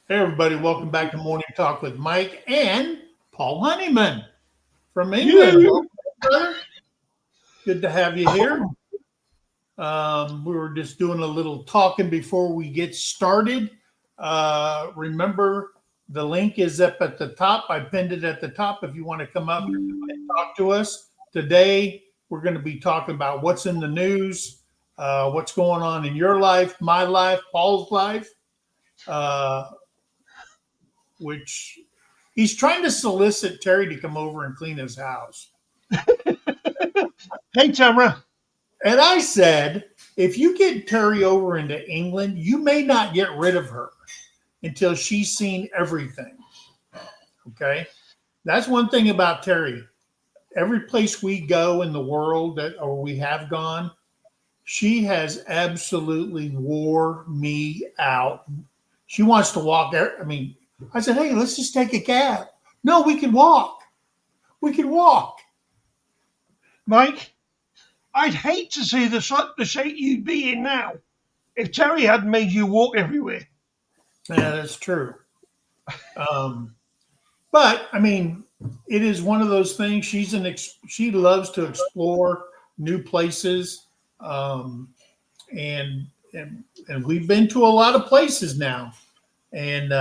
Hey, everybody, welcome back to Morning Talk with Mike and Paul Honeyman from England. Yeah. Welcome, brother. Good to have you here. We were just doing a little talking before we get started. Remember, the link is up at the top. I pinned it at the top if you want to come up and talk to us. Today, we're going to be talking about what's in the news, what's going on in your life, my life, Paul's life. Which he's trying to solicit Terry to come over and clean his house. Hey, Tamara. And I said, if you get Terry over into England, you may not get rid of her until she's seen everything. Okay. That's one thing about Terry. Every place we go in the world or we have gone, she has absolutely wore me out. She wants to walk there. I mean, I said, hey, let's just take a cab. No, we can walk. We can walk. Mike, I'd hate to see the shape you'd be in now if Terry hadn't made you walk everywhere. Yeah, that's true. But I mean, it is one of those things. She loves to explore new places, and and we've been to a lot of places now. And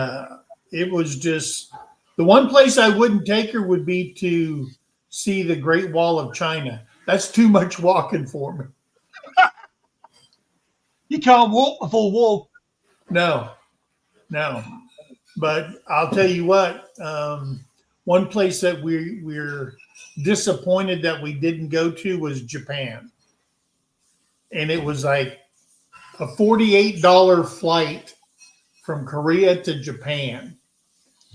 it was just the one place I wouldn't take her would be to see the Great Wall of China. That's too much walking for me. You can't walk the full wall. No, no. But I'll tell you what. One place that we're disappointed that we didn't go to was Japan, and it was like a $48 flight from Korea to Japan,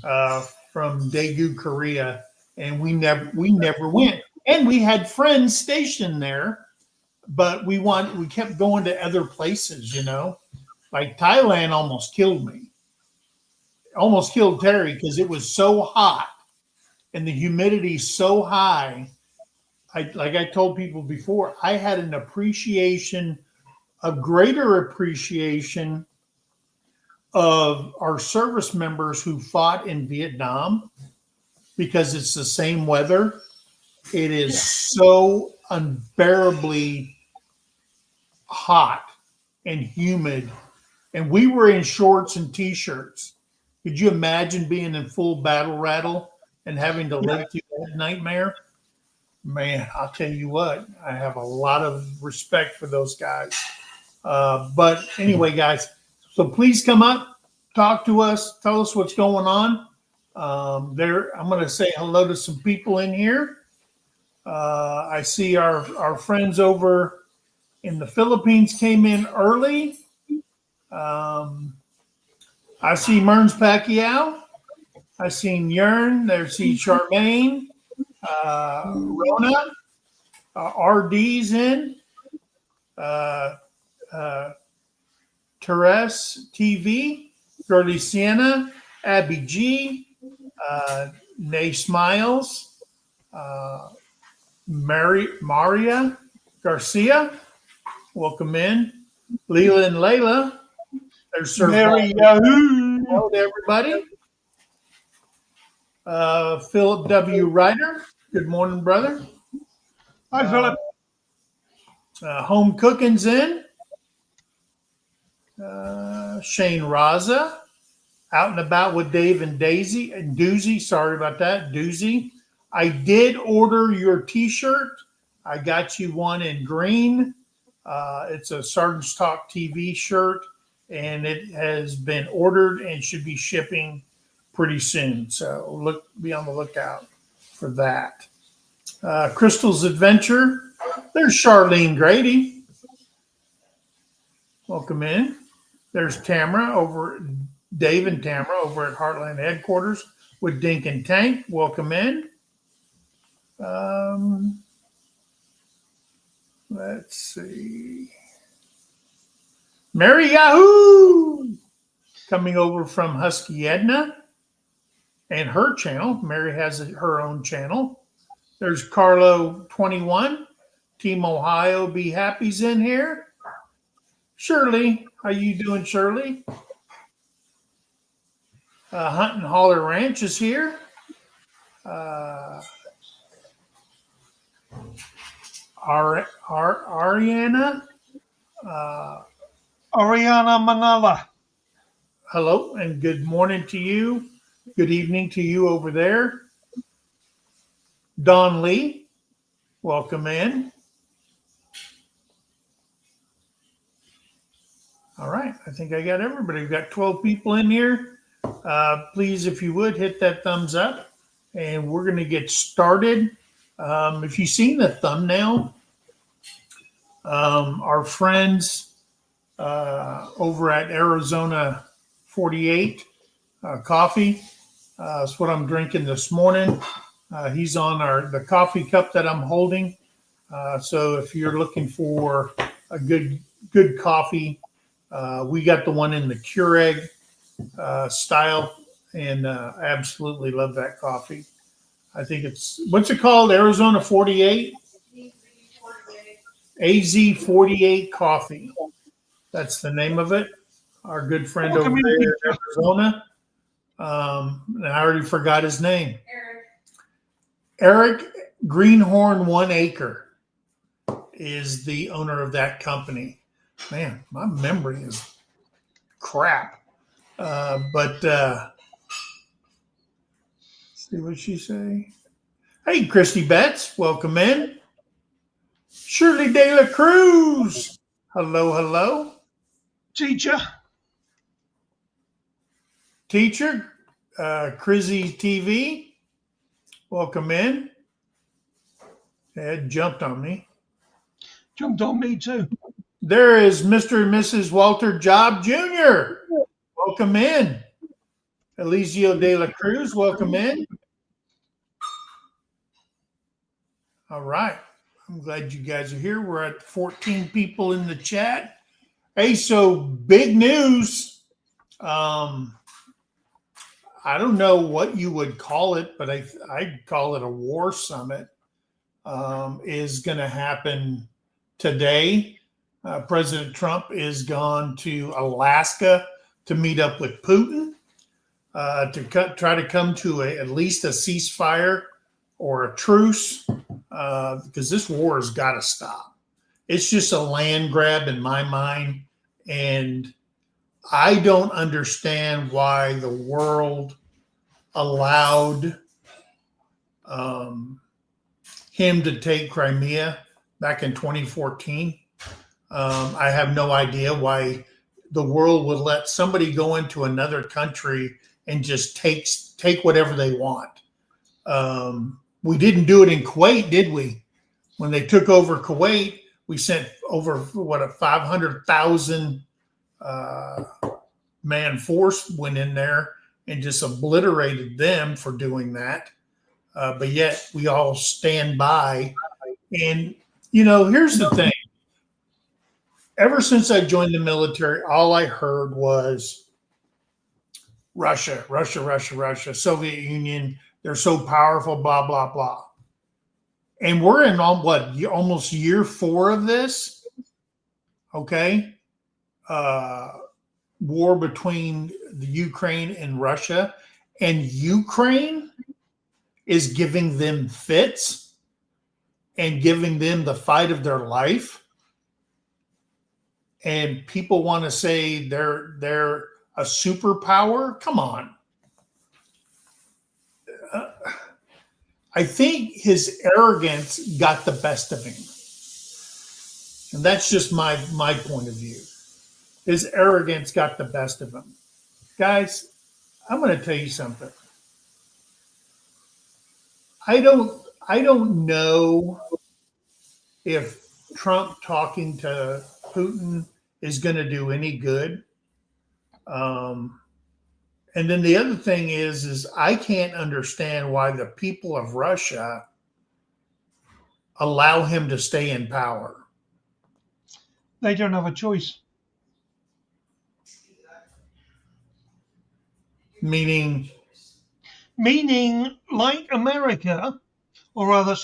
from Daegu, Korea, and we never went. And we had friends stationed there, but we kept going to other places. Like Thailand almost killed me, almost killed Terry because it was so hot and the humidity so high. Like I told people before, I had a greater appreciation of our service members who fought in Vietnam because it's the same weather. It is so unbearably hot and humid. And we were in shorts and t-shirts. Could you imagine being in full battle rattle and having to live through that nightmare? Man, I'll tell you what, I have a lot of respect for those guys. But anyway, guys, so please come up, talk to us, tell us what's going on. I'm going to say hello to some people in here. I see our friends over in the Philippines came in early. I see Merns Pacquiao. I seen Yearn. There see Charmaine. Rona. RD's in. Therese TV. Girly Sienna. Abby G. Nay Smiles. Maria Garcia. Welcome in. Leela and Layla. There's Sir Mary Yahoo. Hello to everybody. Philip W. Ryder. Good morning, brother. Hi, Philip. Home Cooking's in. Shane Raza. Out and About with Dave and Daisy. And Doozy. Sorry about that. Doozy. I did order your t-shirt. I got you one in green. It's a Sergeant's Talk TV shirt, and it has been ordered and should be shipping pretty soon. So be on the lookout for that. Crystal's Adventure. There's Charlene Grady. Welcome in. There's Dave and Tamara over at Heartland Headquarters with Dink and Tank. Welcome in. Let's see. Mary Yahoo! Coming over from Husky Edna and her channel. Mary has her own channel. There's Carlo 21. Team Ohio Be Happy's in here. Shirley, how you doing, Shirley? Hunt and Holler Ranch is here. Uh, Ariana. Ariana Manala. Hello and good morning to you. Good evening to you over there. Don Lee, welcome in. All right, I think I got everybody. We've got 12 people in here. Please, if you would, hit that thumbs up, and we're going to get started. If you've seen the thumbnail, our friends over at Arizona 48 Coffee, that's what I'm drinking this morning. He's on the coffee cup that I'm holding. So if you're looking for a good coffee, we got the one in the Keurig style, and absolutely love that coffee. I think what's it called? Arizona 48? AZ48 Coffee. That's the name of it. Our good friend over there in Arizona. And I already forgot his name. Eric Greenhorn 1 Acre is the owner of that company. Man, my memory is crap. But see what she say. Hey, Christy Betts, welcome in. Shirley De La Cruz. Hello, hello. Teacher, Crizzy TV, welcome in. It jumped on me. jumped on me too. There is Mr. and Mrs. Walter Job Jr. Welcome in. Eliseo De La Cruz, welcome in. All right. I'm glad you guys are here. We're at 14 people in the chat. Hey, so big news. I don't know what you would call it, but I'd call it a war summit. Is going to happen today. President Trump is gone to Alaska to meet up with Putin to try to come to at least a ceasefire or a truce, because this war has got to stop. It's just a land grab in my mind, and I don't understand why the world allowed him to take Crimea back in 2014. I have no idea why the world would let somebody go into another country and just take whatever they want. We didn't do it in Kuwait, did we? When they took over Kuwait, we sent over a 500,000 man force went in there and just obliterated them for doing that. But yet we all stand by. And, here's the thing. Ever since I joined the military, all I heard was Russia, Soviet Union. They're so powerful, blah, blah, blah. And we're in almost year 4 of this. Okay. War between the Ukraine and Russia, and Ukraine is giving them fits and giving them the fight of their life. And people want to say they're a superpower. Come on. I think his arrogance got the best of him. And that's just my point of view. His arrogance got the best of him. Guys, I'm going to tell you something. I don't know if Trump talking to Putin is going to do any good. And then the other thing is I can't understand why the people of Russia allow him to stay in power. They don't have a choice. Meaning, like America, or rather,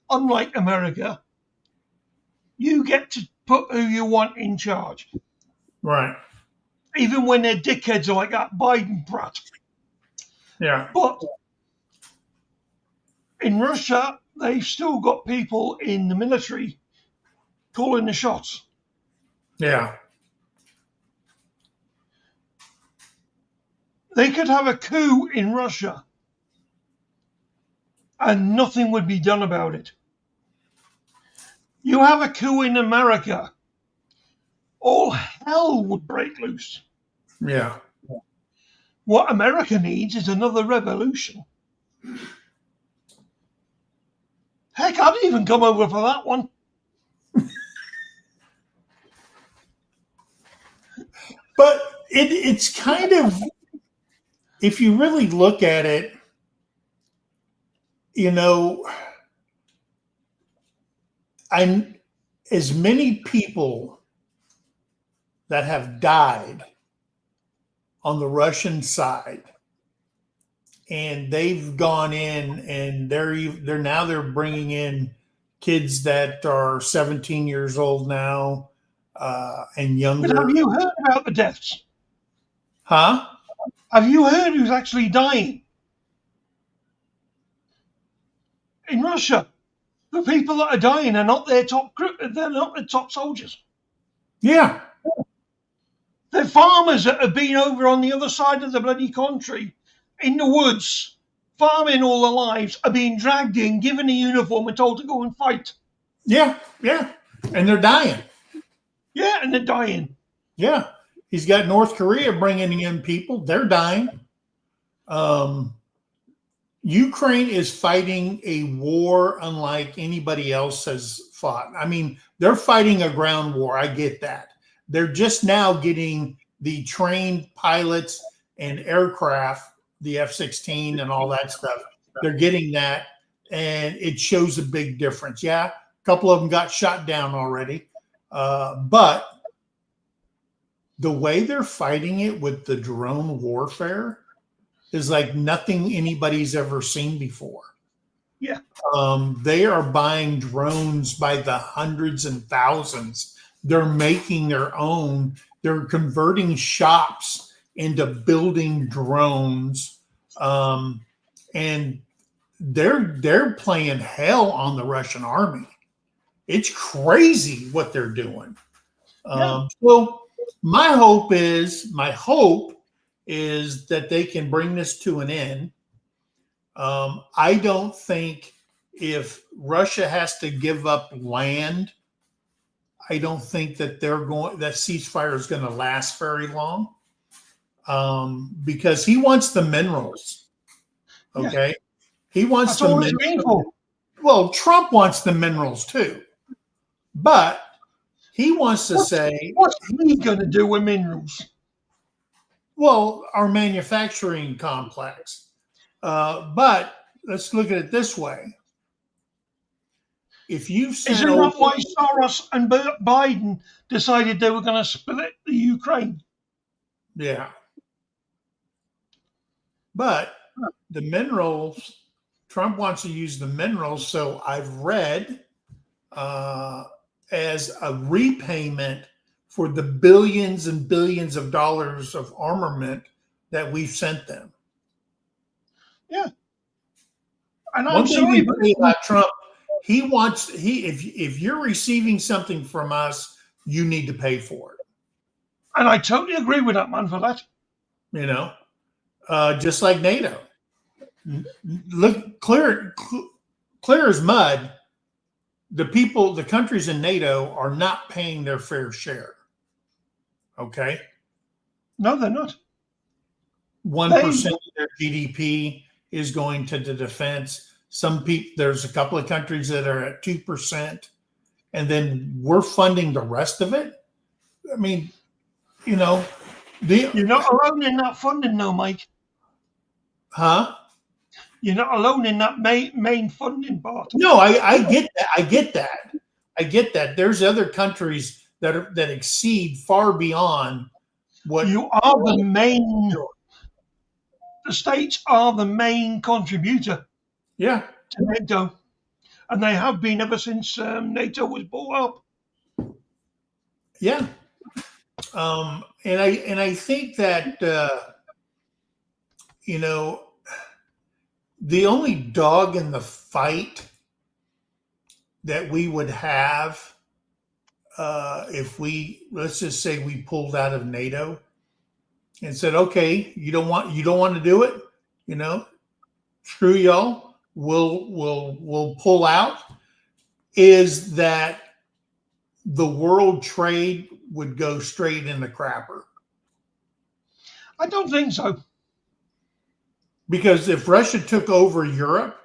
unlike America, you get to put who you want in charge. Right. Even when they're dickheads like that Biden brat. Yeah. But in Russia, they've still got people in the military calling the shots. Yeah. They could have a coup in Russia and nothing would be done about it. You have a coup in America, all hell would break loose. Yeah. What America needs is another revolution. Heck, I'd even come over for that one. But it's kind of, if you really look at it, you know, I'm as many people that have died on the Russian side, and they've gone in and they're bringing in kids that are 17 years old now and But have younger. you heard about the deaths? Huh? Have you heard who's actually dying? In Russia, the people that are dying are not their top group, they're not the top soldiers. Yeah. They're farmers that have been over on the other side of the bloody country in the woods, farming all their lives, are being dragged in, given a uniform, and told to go and fight. Yeah. Yeah. And they're dying. Yeah, and they're dying. Yeah. He's got North Korea bringing in people. They're dying. Ukraine is fighting a war unlike anybody else has fought. I mean, they're fighting a ground war. I get that. They're just now getting the trained pilots and aircraft, the F-16 and all that stuff. They're getting that, and it shows a big difference. Yeah, a couple of them got shot down already, but the way they're fighting it with the drone warfare is like nothing anybody's ever seen before. Yeah. They are buying drones by the hundreds and thousands. They're making their own. They're converting shops into building drones, and they're playing hell on the Russian army. It's crazy what they're doing. Yeah. So my hope is that they can bring this to an end. I don't think if Russia has to give up land, I don't think that that ceasefire is going to last very long, because he wants the minerals. Okay, he wants That's the all it's been minerals. for. Well, Trump wants the minerals too, but he wants to say, What's he going to do with minerals? well, our manufacturing complex. But let's look at it this way. If you've sent Isn't over, that why Soros and Biden decided they were going to split the Ukraine? yeah, but the minerals, Trump wants to use the minerals. So I've read as a repayment for the billions and billions of dollars of armament that we've sent them. Yeah. And I'm One thing sorry, you but say about Trump, if you're receiving something from us, you need to pay for it. and I totally agree with that man for that. You know, just like NATO. Look clear as mud. The countries in NATO are not paying their fair share. Okay, No, they're not. 1% of their GDP is going to the defense. Some people, there's a couple of countries that are at 2%, and then we're funding the rest of it. I mean, you know, You're not alone in that funding, though, Mike. huh? You're not alone in that main funding part. No, I get that. I get that. There's other countries that exceed far beyond what You are the main. The states are the main contributor Yeah, to NATO, and they have been ever since NATO was brought up. yeah. And I think that you know, the only dog in the fight that we would have if let's just say we pulled out of NATO and said, okay, you don't want to do it, screw y'all, we'll pull out, is that the world trade would go straight in the crapper. I don't think so. Because if Russia took over Europe,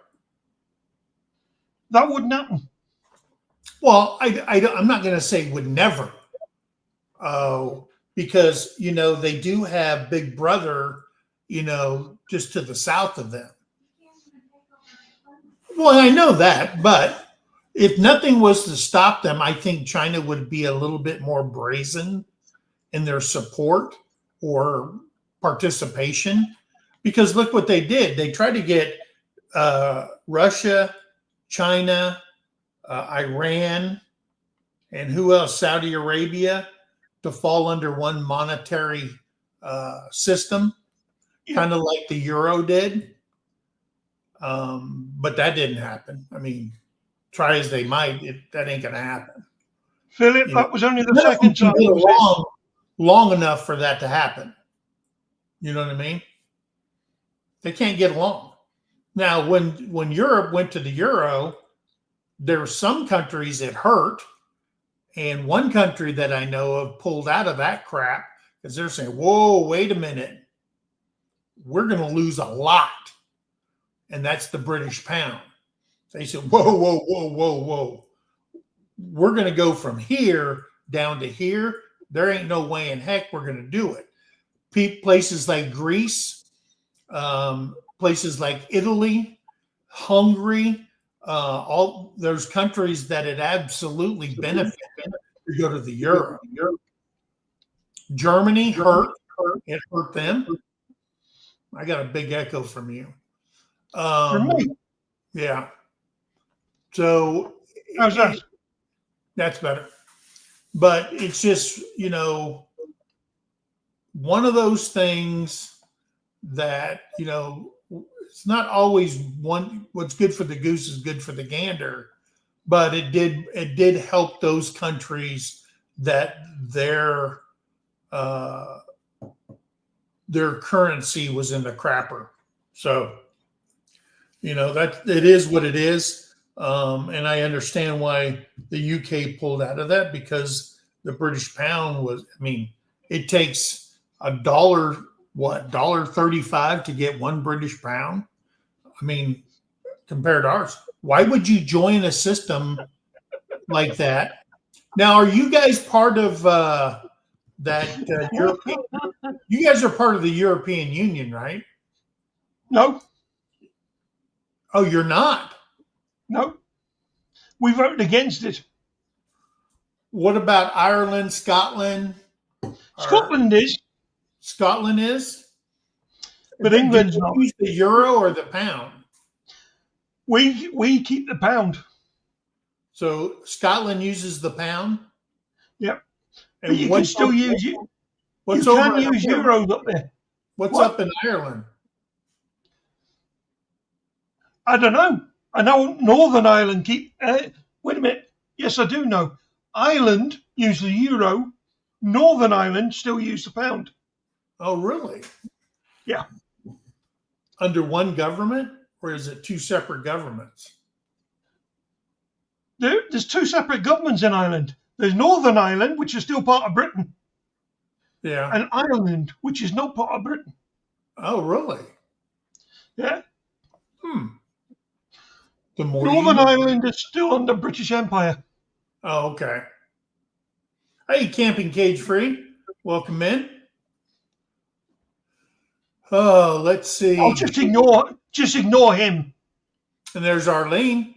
that wouldn't happen. Well, I'm not going to say would never, because they do have Big Brother, just to the south of them. Well, I know that, but if nothing was to stop them, I think China would be a little bit more brazen in their support or participation. Because look what they did. They tried to get Russia, China, Iran, and who else? Saudi Arabia to fall under one monetary system, kind of like the euro did. But that didn't happen. I mean, try as they might, that ain't going to happen. Philip, that was only the second time. Long enough for that to happen. You know what I mean? They can't get along. Now, when Europe went to the euro, there were some countries that hurt, and one country that I know of pulled out of that crap because they're saying, whoa, wait a minute. We're going to lose a lot. And that's the British pound. They said, whoa. We're going to go from here down to here. There ain't no way in heck we're going to do it. Places like Greece, places like Italy, Hungary, all those countries that it absolutely benefited to go to the euro. Germany hurt. It hurt them. I got a big echo from you. From me? Yeah. So how's that? That's better. But it's just, one of those things that, it's not always what's good for the goose is good for the gander, but it did help those countries that their currency was in the crapper. So, that it is what it is. And I understand why the UK pulled out of that, because the British pound it takes $1.35 to get one British pound. Compared to ours. Why would you join a system like that? Now, are you guys part of that European? You guys are part of the European Union, right? No. Oh, you're not? No. We voted against it. What about Ireland, Scotland? Scotland is. Scotland is? But England's not. Use the euro or the pound? We keep the pound. So Scotland uses the pound? Yep. But you can still use it. You can use euros up there. What's up in Ireland? I don't know. I know Northern Ireland keep... wait a minute. Yes, I do know. Ireland use the euro. Northern Ireland still use the pound. Oh, really? Yeah. Under one government, or is it two separate governments? There's two separate governments in Ireland. There's Northern Ireland, which is still part of Britain. Yeah. And Ireland, which is not part of Britain. Oh, really? Yeah. Northern Ireland is still under British Empire. Oh, okay. Hey, Camping Cage Free. Welcome in. Oh, let's see. I'll just ignore him. And there's Arlene.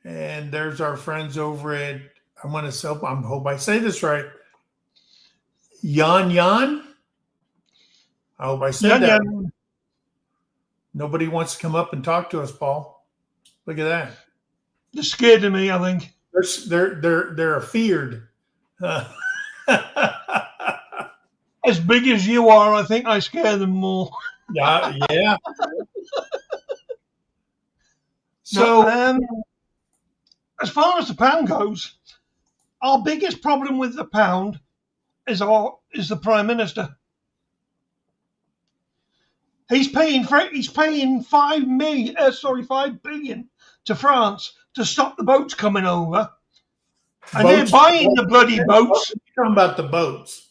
And there's our friends over at, I hope I say this right. Yan. I hope I said that. Yan. Nobody wants to come up and talk to us, Paul. Look at that. They're scared of me, I think. They're afeared. As big as you are, I think I scare them more. Yeah, yeah. No, So as far as the pound goes, our biggest problem with the pound is the Prime Minister. He's paying 5 billion to France to stop the boats coming over, and they're boats. buying the bloody You're boats. talking about the boats.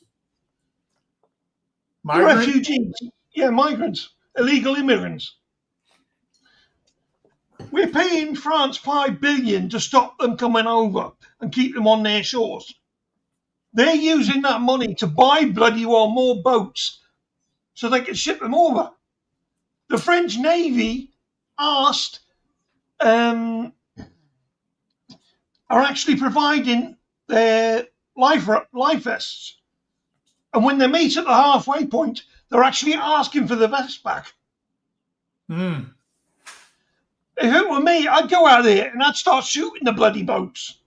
The Migrant? refugees, migrants, illegal immigrants. We're paying France 5 billion to stop them coming over and keep them on their shores. They're using that money to buy bloody well more boats so they can ship them over. The French Navy asked are actually providing their life vests. And when they meet at the halfway point, they're actually asking for the vest back. Hmm. If it were me, I'd go out there and I'd start shooting the bloody boats.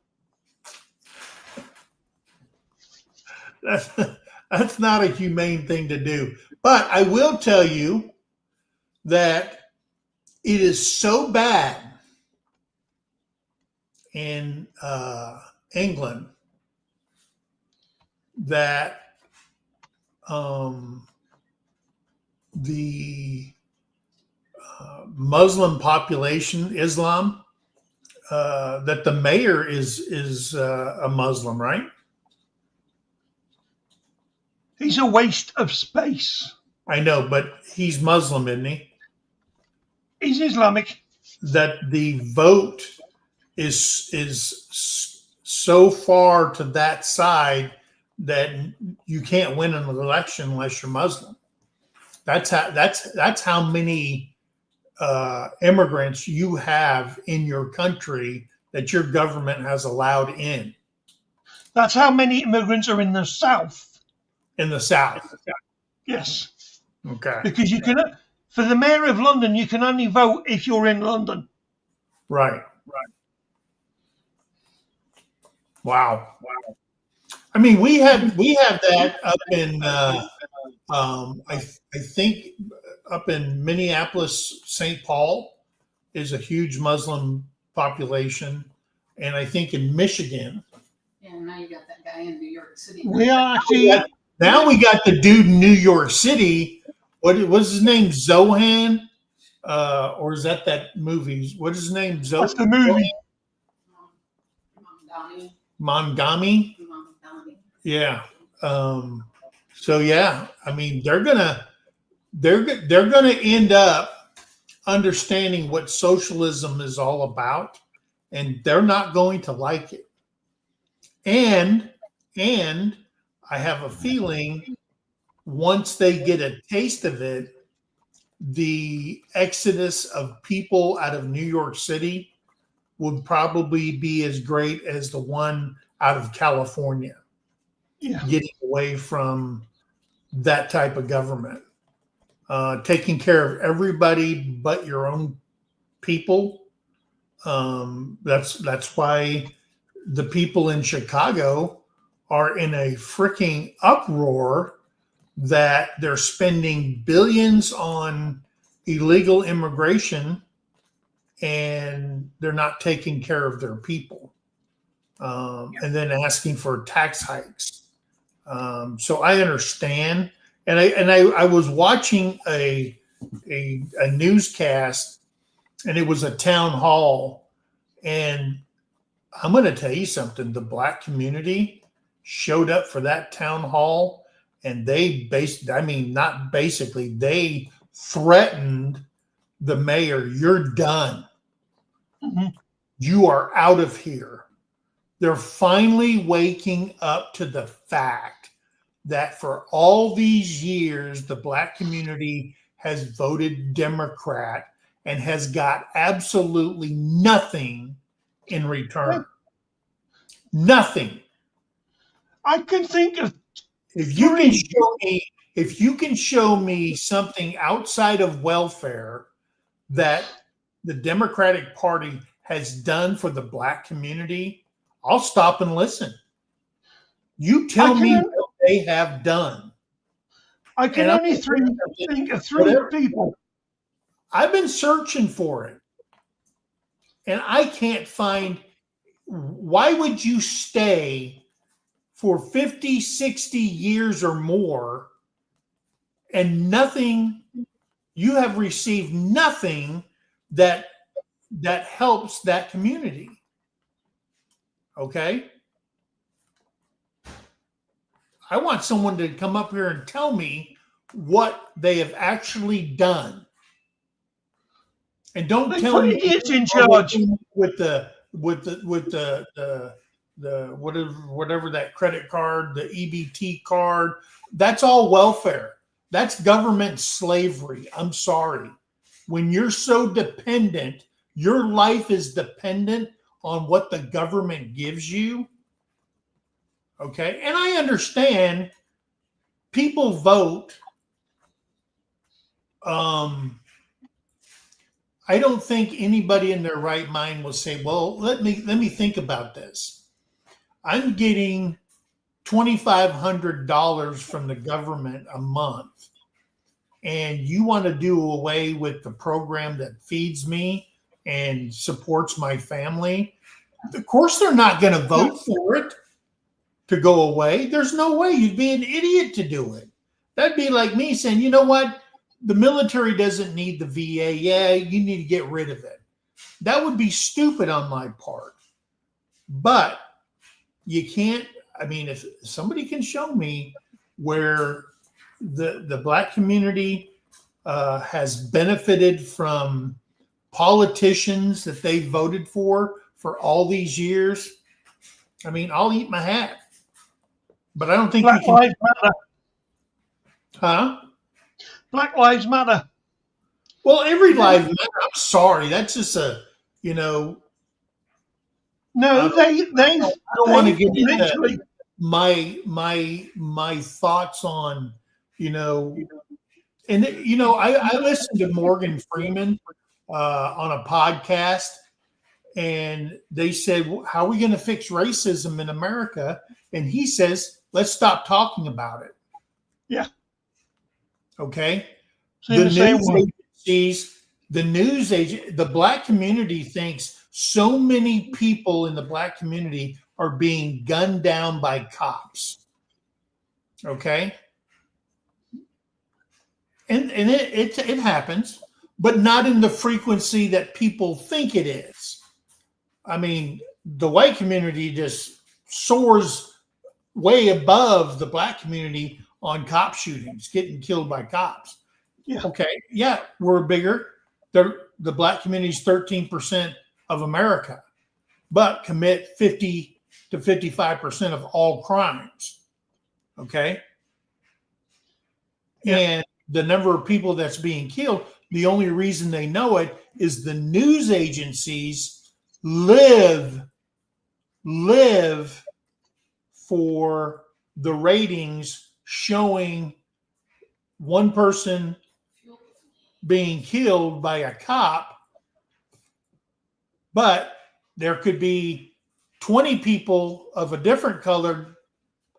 That's not a humane thing to do. But I will tell you that it is so bad in England that the Muslim population, Islam, that the mayor is a Muslim, right? He's a waste of space. I know, but he's Muslim, isn't he? He's Islamic. That the vote is so far to that side that you can't win an election unless you're Muslim. That's how many immigrants you have in your country that your government has allowed in. That's how many immigrants are in the South. In the South. Yes. Okay. Because you can, for the mayor of London, you can only vote if you're in London. Right. Wow. I mean, we have that up in I think up in Minneapolis, St. Paul is a huge Muslim population, and I think in Michigan. Yeah, now you got that guy in New York City. We are actually Now we got the dude in New York City. What was his name? Zohan? Or is that movie? What is his name? That's the movie. Mangami? Yeah. So yeah, I mean they're gonna end up understanding what socialism is all about, and they're not going to like it. And I have a feeling once they get a taste of it, the exodus of people out of New York City would probably be as great as the one out of California. Yeah. Getting away from that type of government, taking care of everybody but your own people. That's why the people in Chicago are in a freaking uproar that they're spending billions on illegal immigration and they're not taking care of their people, and then asking for tax hikes. So I understand, and I was watching a newscast, and it was a town hall, and I'm going to tell you something. The Black community showed up for that town hall, and they they threatened the mayor. You're done. Mm-hmm. You are out of here. They're finally waking up to the fact that for all these years, the Black community has voted Democrat and has got absolutely nothing in return. Nothing. I can think of If you can show me something outside of welfare that the Democratic Party has done for the Black community, I'll stop and listen. You tell me what they have done. I can And I'm only think of three whatever. people. I've been searching for it, and I can't find. Why would you stay for 50, 60 years or more and nothing, you have received nothing that helps that community? Okay? I want someone to come up here and tell me what they have actually done. And don't They tell put me idiots in charge. with the whatever that credit card, the EBT card. That's all welfare. That's government slavery. I'm sorry. When you're so dependent, your life is dependent on what the government gives you. Okay. And I understand people vote. I don't think anybody in their right mind will say, well, let me think about this. I'm getting $2,500 from the government a month, and you want to do away with the program that feeds me and supports my family. Of course, they're not going to vote for it to go away. There's no way. You'd be an idiot to do it. That'd be like me saying, you know what? The military doesn't need the VA. Yeah, you need to get rid of it. That would be stupid on my part. But you can't, I mean, if somebody can show me where the Black community has benefited from politicians that they voted for all these years, I mean, I'll eat my hat. But I don't think Black you can. Lives Matter. Huh? Black Lives Matter. Well, every life matter. I'm sorry. That's just a, No, I they don't want to get into literally. my thoughts on, and I listened to Morgan Freeman on a podcast, and they said, how are we going to fix racism in America? And he says, let's stop talking about it. Yeah. Okay. The news agent, the Black community thinks so many people in the Black community are being gunned down by cops. Okay. And it happens, but not in the frequency that people think it is. I mean, the white community just soars way above the Black community on cop shootings, getting killed by cops. Yeah. Okay. Yeah, we're bigger. The Black community is 13% of America, but commit 50 to 55% of all crimes. Okay. Yeah. And the number of people that's being killed, the only reason they know it is the news agencies live for the ratings showing one person being killed by a cop, but there could be 20 people of a different color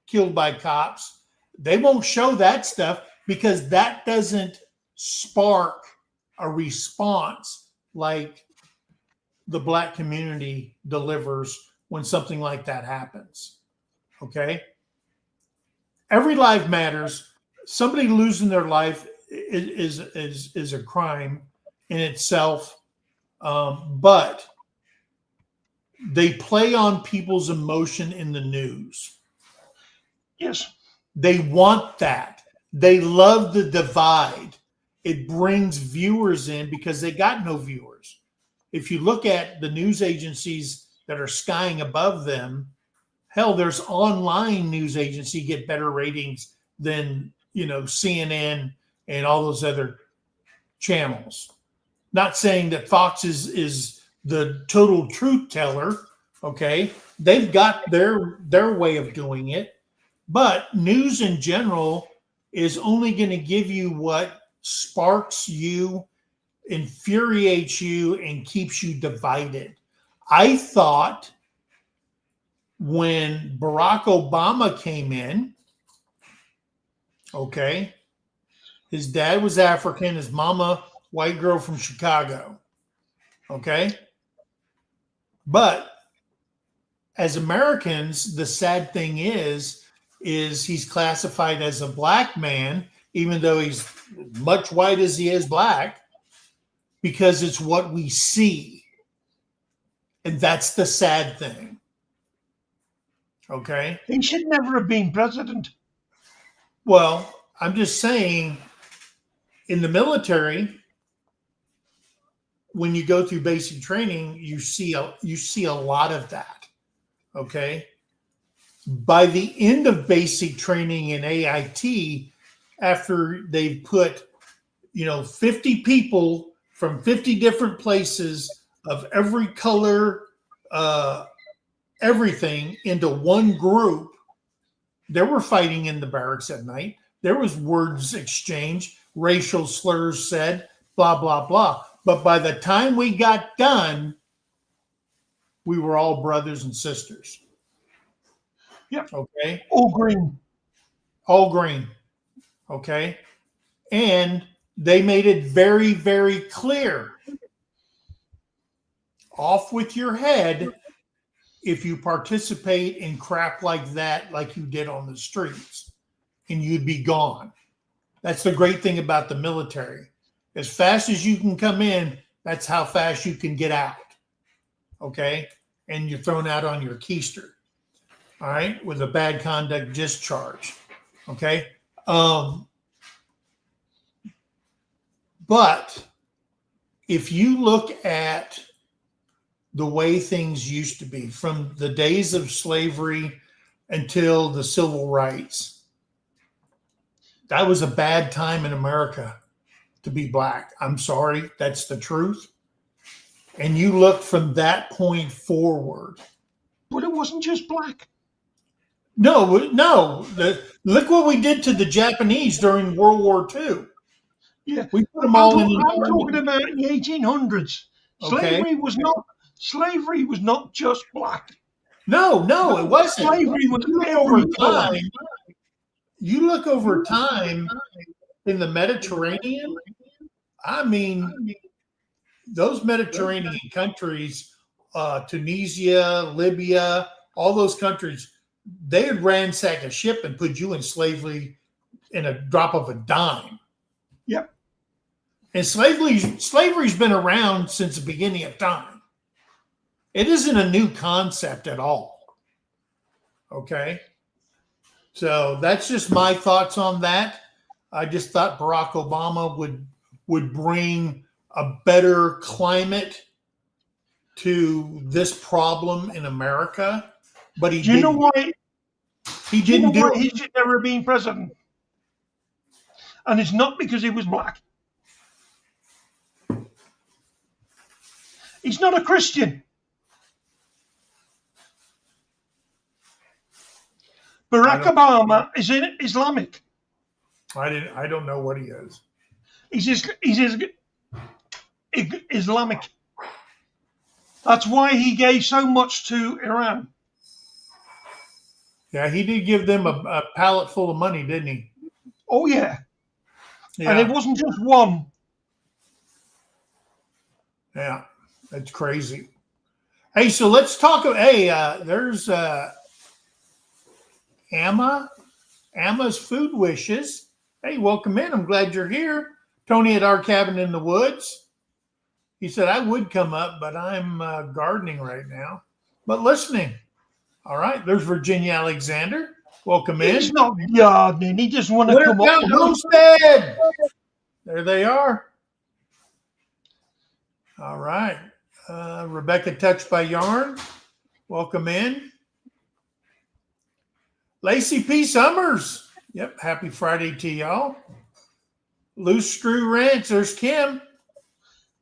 killed by cops. They won't show that stuff because that doesn't spark a response like the Black community delivers when something like that happens. Okay? Every life matters. Somebody losing their life is a crime in itself, but they play on people's emotion in the news. Yes. They want that. They love the divide. It brings viewers in because they got no viewers. If you look at the news agencies that are skying above them, hell, there's online news agency get better ratings than, CNN and all those other channels. Not saying that Fox is the total truth teller. Okay. They've got their way of doing it, but news in general is only going to give you what sparks you, infuriates you, and keeps you divided. I thought when Barack Obama came in, okay, His dad was African. His mama, white girl from Chicago. Okay. But as Americans, the sad thing is he's classified as a black man, even though he's much white as he is black, because it's what we see. And that's the sad thing. Okay. He should never have been president. Well, I'm just saying, in the military, when you go through basic training, you see a lot of that. Okay. By the end of basic training in AIT, after they've put 50 people from 50 different places of every color, everything into one group, there were fighting in the barracks at night. There was words exchanged, racial slurs said, blah, blah, blah. But by the time we got done, we were all brothers and sisters. Yep. Okay. All green. All green. Okay. And they made it very, very clear. Off with your head if you participate in crap like that, like you did on the streets, and you'd be gone. That's the great thing about the military. As fast as you can come in, that's how fast you can get out. Okay. And you're thrown out on your keister. All right. With a bad conduct discharge. Okay. But if you look at the way things used to be from the days of slavery until the civil rights, that was a bad time in America to be black. I'm sorry, that's the truth. And you look from that point forward. But it wasn't just black. No. Look what we did to the Japanese during World War II. Yeah, we put them all in. I'm talking about the 1800s. Okay. Slavery was not just black. No, it wasn't. Slavery was over time. You look over time in the Mediterranean. I mean, those Mediterranean countries, Tunisia, Libya, all those countries, they would ransack a ship and put you in slavery in a drop of a dime. Yep. And slavery's been around since the beginning of time. It isn't a new concept at all. Okay. So that's just my thoughts on that. I just thought Barack Obama would bring a better climate to this problem in America, but he didn't. You know why? He didn't do it. He should never have been president. And it's not because he was black. He's not a Christian. Barack Obama is Islamic. I don't know what he is. He's Islamic. That's why he gave so much to Iran. Yeah, he did give them a pallet full of money, didn't he? Oh, yeah. Yeah. And it wasn't just one. Yeah, that's crazy. Hey, so let's talk. There's Emma's Food Wishes. Hey, welcome in. I'm glad you're here. Tony at our cabin in the woods. He said, I would come up, but I'm gardening right now. But listening. All right. There's Virginia Alexander. Welcome in. He's not gardening. He just want to come up. Homestead. There they are. All right. Rebecca Touched by Yarn. Welcome in. Lacey P. Summers. Yep. Happy Friday to y'all. Loose Screw Ranch. There's Kim.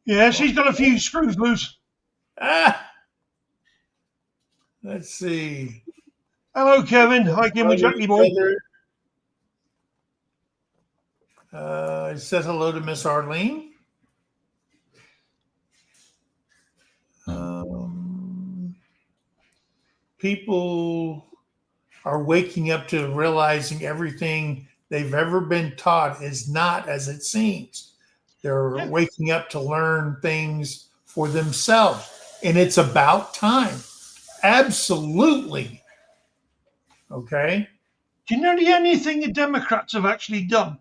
Yeah, she's got a few screws loose. Let's see. Hello, Kevin. Hi, Kim and Jackie boy. It says hello to Miss Arlene. People are waking up to realizing everything they've ever been taught is not as it seems. They're Yeah. waking up to learn things for themselves. And it's about time. Absolutely. Okay. Do you know the only thing the Democrats have actually done?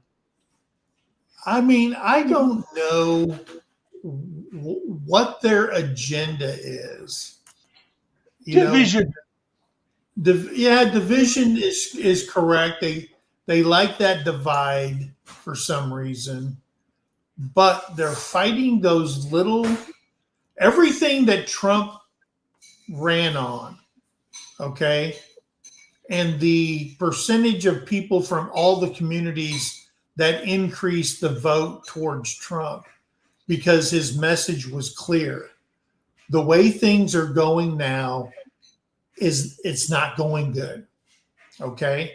I mean, I don't know what their agenda is. You know, Division. division is correct. They like that divide for some reason, but they're fighting those little everything that Trump ran on. Okay, and the percentage of people from all the communities that increased the vote towards Trump because his message was clear. The way things are going now is it's not going good. Okay.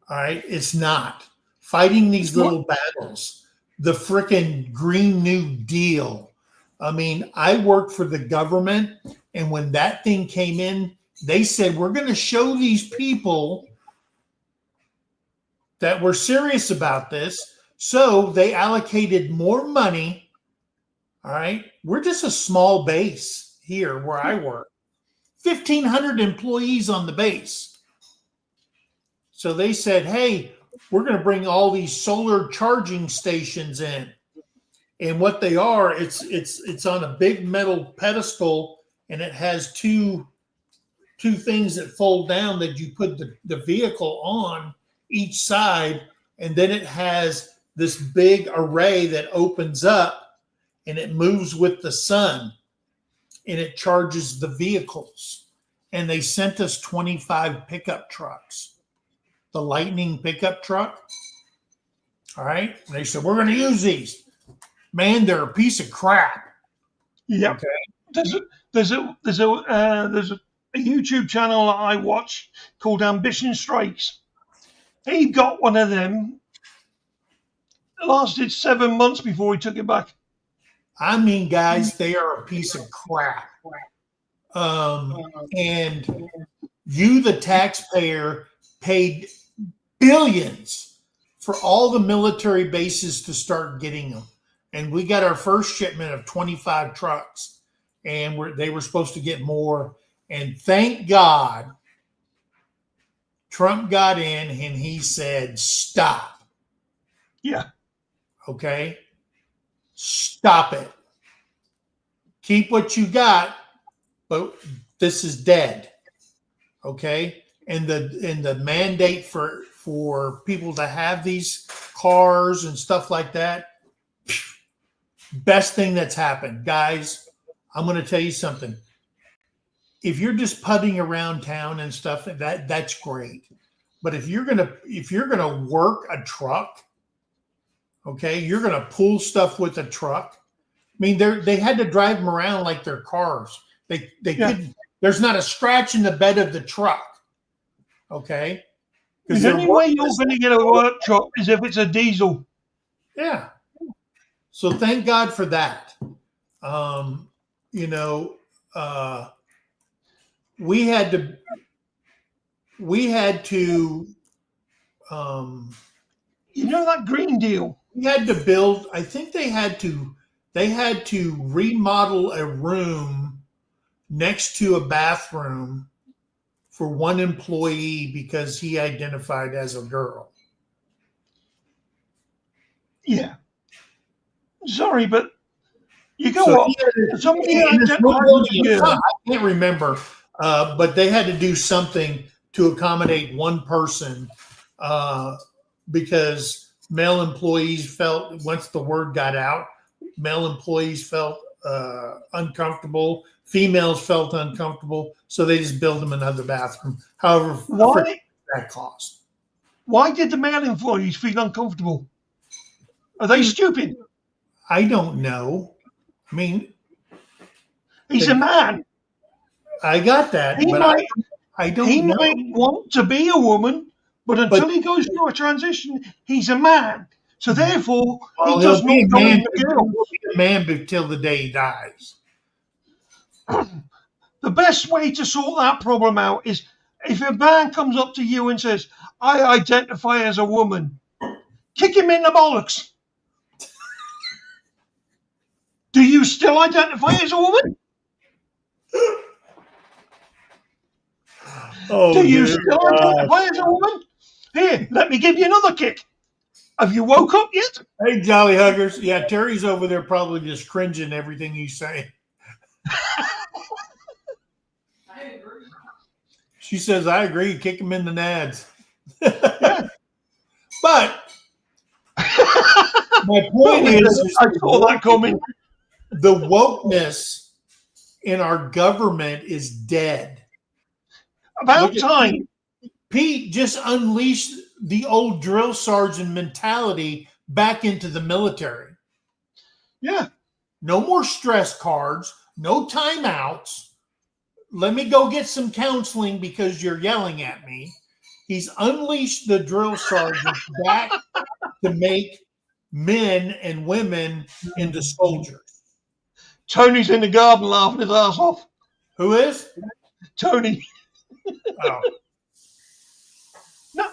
All right. It's not. Fighting these little battles. The frickin' Green New Deal. I mean, I worked for the government, and when that thing came in, they said, we're going to show these people that we're serious about this. So they allocated more money. All right. We're just a small base here where I work. 1,500 employees on the base. So they said, hey, we're going to bring all these solar charging stations in. And what they are, it's on a big metal pedestal, and it has two things that fold down that you put the vehicle on each side, and then it has this big array that opens up and it moves with the sun and it charges the vehicles. And they sent us 25 pickup trucks, the Lightning pickup truck. All right. And they said, we're going to use these. Man, they're a piece of crap. Yeah. Okay. There's a YouTube channel that I watch called Ambition Strikes. He got one of them. It lasted 7 months before he took it back. I mean, guys, they are a piece of crap. And you, the taxpayer, paid billions for all the military bases to start getting them. And we got our first shipment of 25 trucks, and they were supposed to get more. And thank God, Trump got in and he said, stop. Yeah. Okay. Stop it. Keep what you got, but this is dead. Okay. And the mandate for people to have these cars and stuff like that, best thing that's happened. Guys, I'm going to tell you something. If you're just putting around town and stuff, that's great. But if you're gonna work a truck, okay, you're gonna pull stuff with a truck. I mean, they had to drive them around like they're cars. They couldn't. There's not a scratch in the bed of the truck. Okay. The only way you're going to get a work truck is if it's a diesel. Yeah. So thank God for that. We had to that Green Deal. we had to build, I think they had to remodel a room next to a bathroom for one employee because he identified as a girl. Yeah. Sorry, but you go So up. Somebody identified as a girl. I can't remember, but they had to do something to accommodate one person because male employees felt, once the word got out, male employees felt uncomfortable. Females felt uncomfortable, so they just built them another bathroom. However, Why? that cost. Why did the male employees feel uncomfortable? Are they stupid? I don't know. I mean, He's a man. I got that, He but might, I don't he know. might want to be a woman, but until he goes through a transition, he's a man. So therefore, Well, he does he'll be not a go man. with the girl. He'll be a man until the day he dies. The best way to sort that problem out is if a man comes up to you and says, I identify as a woman, Kick him in the bollocks. Do you still identify as a woman? Oh, Do you dear still God. identify as a woman? Here, let me give you another kick. Have you woke up yet? Hey, Jolly Huggers. Yeah, Terry's over there probably just cringing everything he's saying. I agree. She says, I agree. Kick him in the nads. Yeah. But my point is I saw that coming. the wokeness in our government is dead. About Look at time. Pete just unleashed the old drill sergeant mentality back into the military. Yeah. No more stress cards, no timeouts. Let me go get some counseling because you're yelling at me. He's unleashed the drill sergeant back to make men and women into soldiers. Tony's in the garden laughing his ass off. Who is? Tony. Oh. No,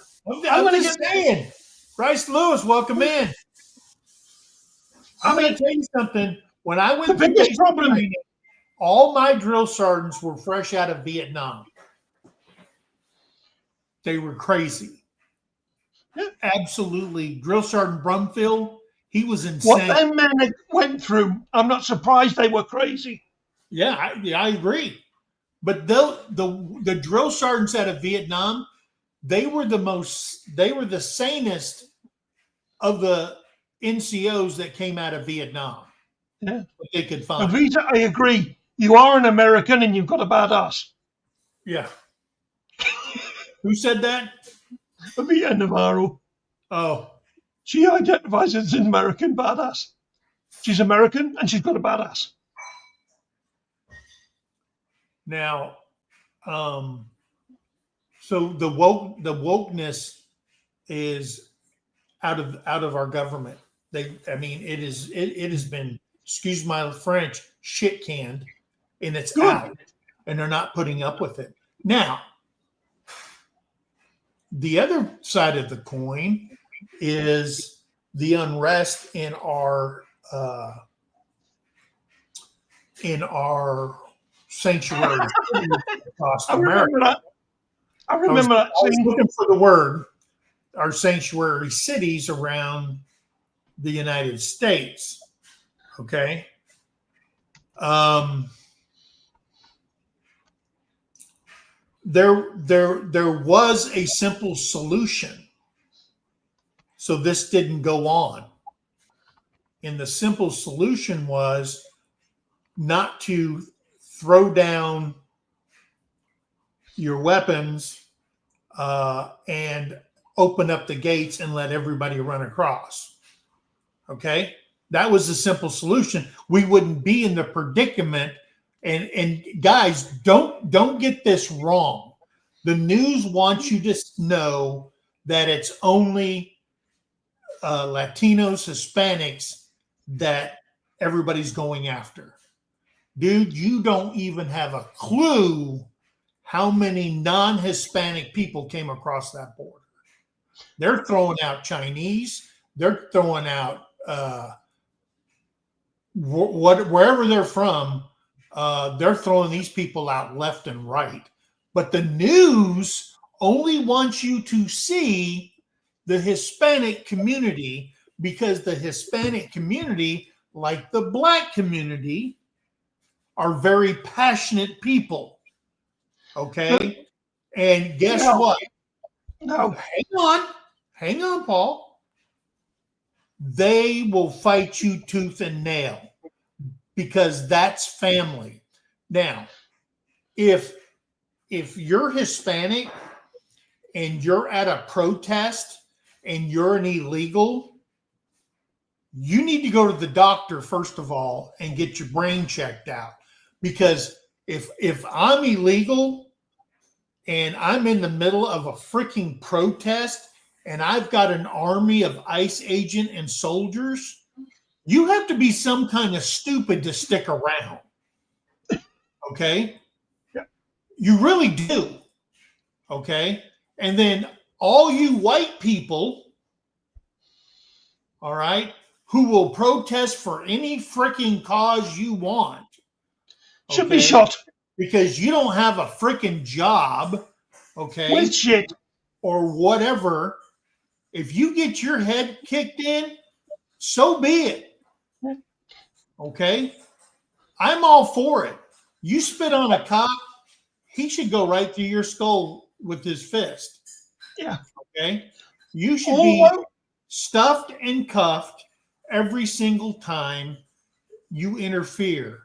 I'm just saying. Bryce Lewis, welcome in. I'm going to tell you something. When I went The through biggest basic problem- training, all my drill sergeants were fresh out of Vietnam. They were crazy. Yeah. Absolutely. Drill Sergeant Brumfield, he was What insane. them men went through, I'm not surprised they were crazy. Yeah, I agree. But the drill sergeants out of Vietnam, they were the sanest of the NCOs that came out of Vietnam. Yeah. What they could find. Avita, I agree. You are an American and you've got a badass. Yeah. Who said that? Avita Navarro. Oh. She identifies as an American badass. She's American and she's got a badass. Now, so the wokeness is out of our government. It has been, excuse my French, shit canned, and it's Good. out, and they're not putting up with it. Now, the other side of the coin is the unrest in our sanctuary across I America. remember that. I remember that I was scene. looking for the word. Our sanctuary cities around the United States. Okay. There was a simple solution, so this didn't go on. And the simple solution was not to throw down your weapons and open up the gates and let everybody run across. Okay, that was the simple solution. We wouldn't be in the predicament. And guys, don't get this wrong. The news wants you to know that it's only Latinos, Hispanics that everybody's going after. Dude, you don't even have a clue how many non-Hispanic people came across that border. They're throwing out Chinese. They're throwing out wherever they're from. They're throwing these people out left and right. But the news only wants you to see the Hispanic community, because the Hispanic community, like the Black community, are very passionate people. Okay? And guess what? No. Hang on, Paul. They will fight you tooth and nail because that's family. Now, if you're Hispanic and you're at a protest and you're an illegal, you need to go to the doctor first of all and get your brain checked out. Because if I'm illegal and I'm in the middle of a freaking protest and I've got an army of ICE agent and soldiers, you have to be some kind of stupid to stick around. Okay? Yeah. You really do. Okay? And then all you white people all right, who will protest for any freaking cause you want. Should be okay? shot. Because you don't have a freaking job, okay, With shit. or whatever. If you get your head kicked in, so be it. Okay? I'm all for it. You spit on a cop, he should go right through your skull with his fist. Yeah. Okay? You should be stuffed and cuffed every single time you interfere.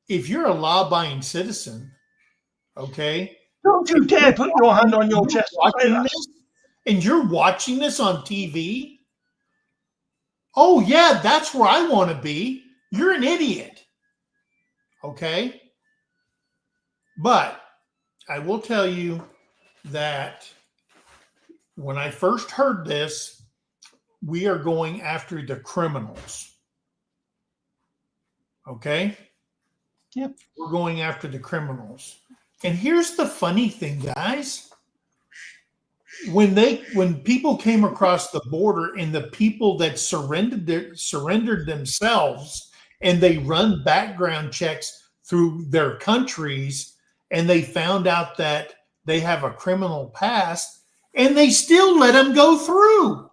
If you're a law-abiding citizen, okay, don't you dare put your hand on your chest. And you're watching this on TV. Oh yeah, that's where I want to be. You're an idiot. Okay? But I will tell you that when I first heard this, we are going after the criminals. Okay? Yep. We're going after the criminals. And here's the funny thing, guys. When people came across the border and the people that surrendered themselves and they run background checks through their countries and they found out that they have a criminal past and they still let them go through.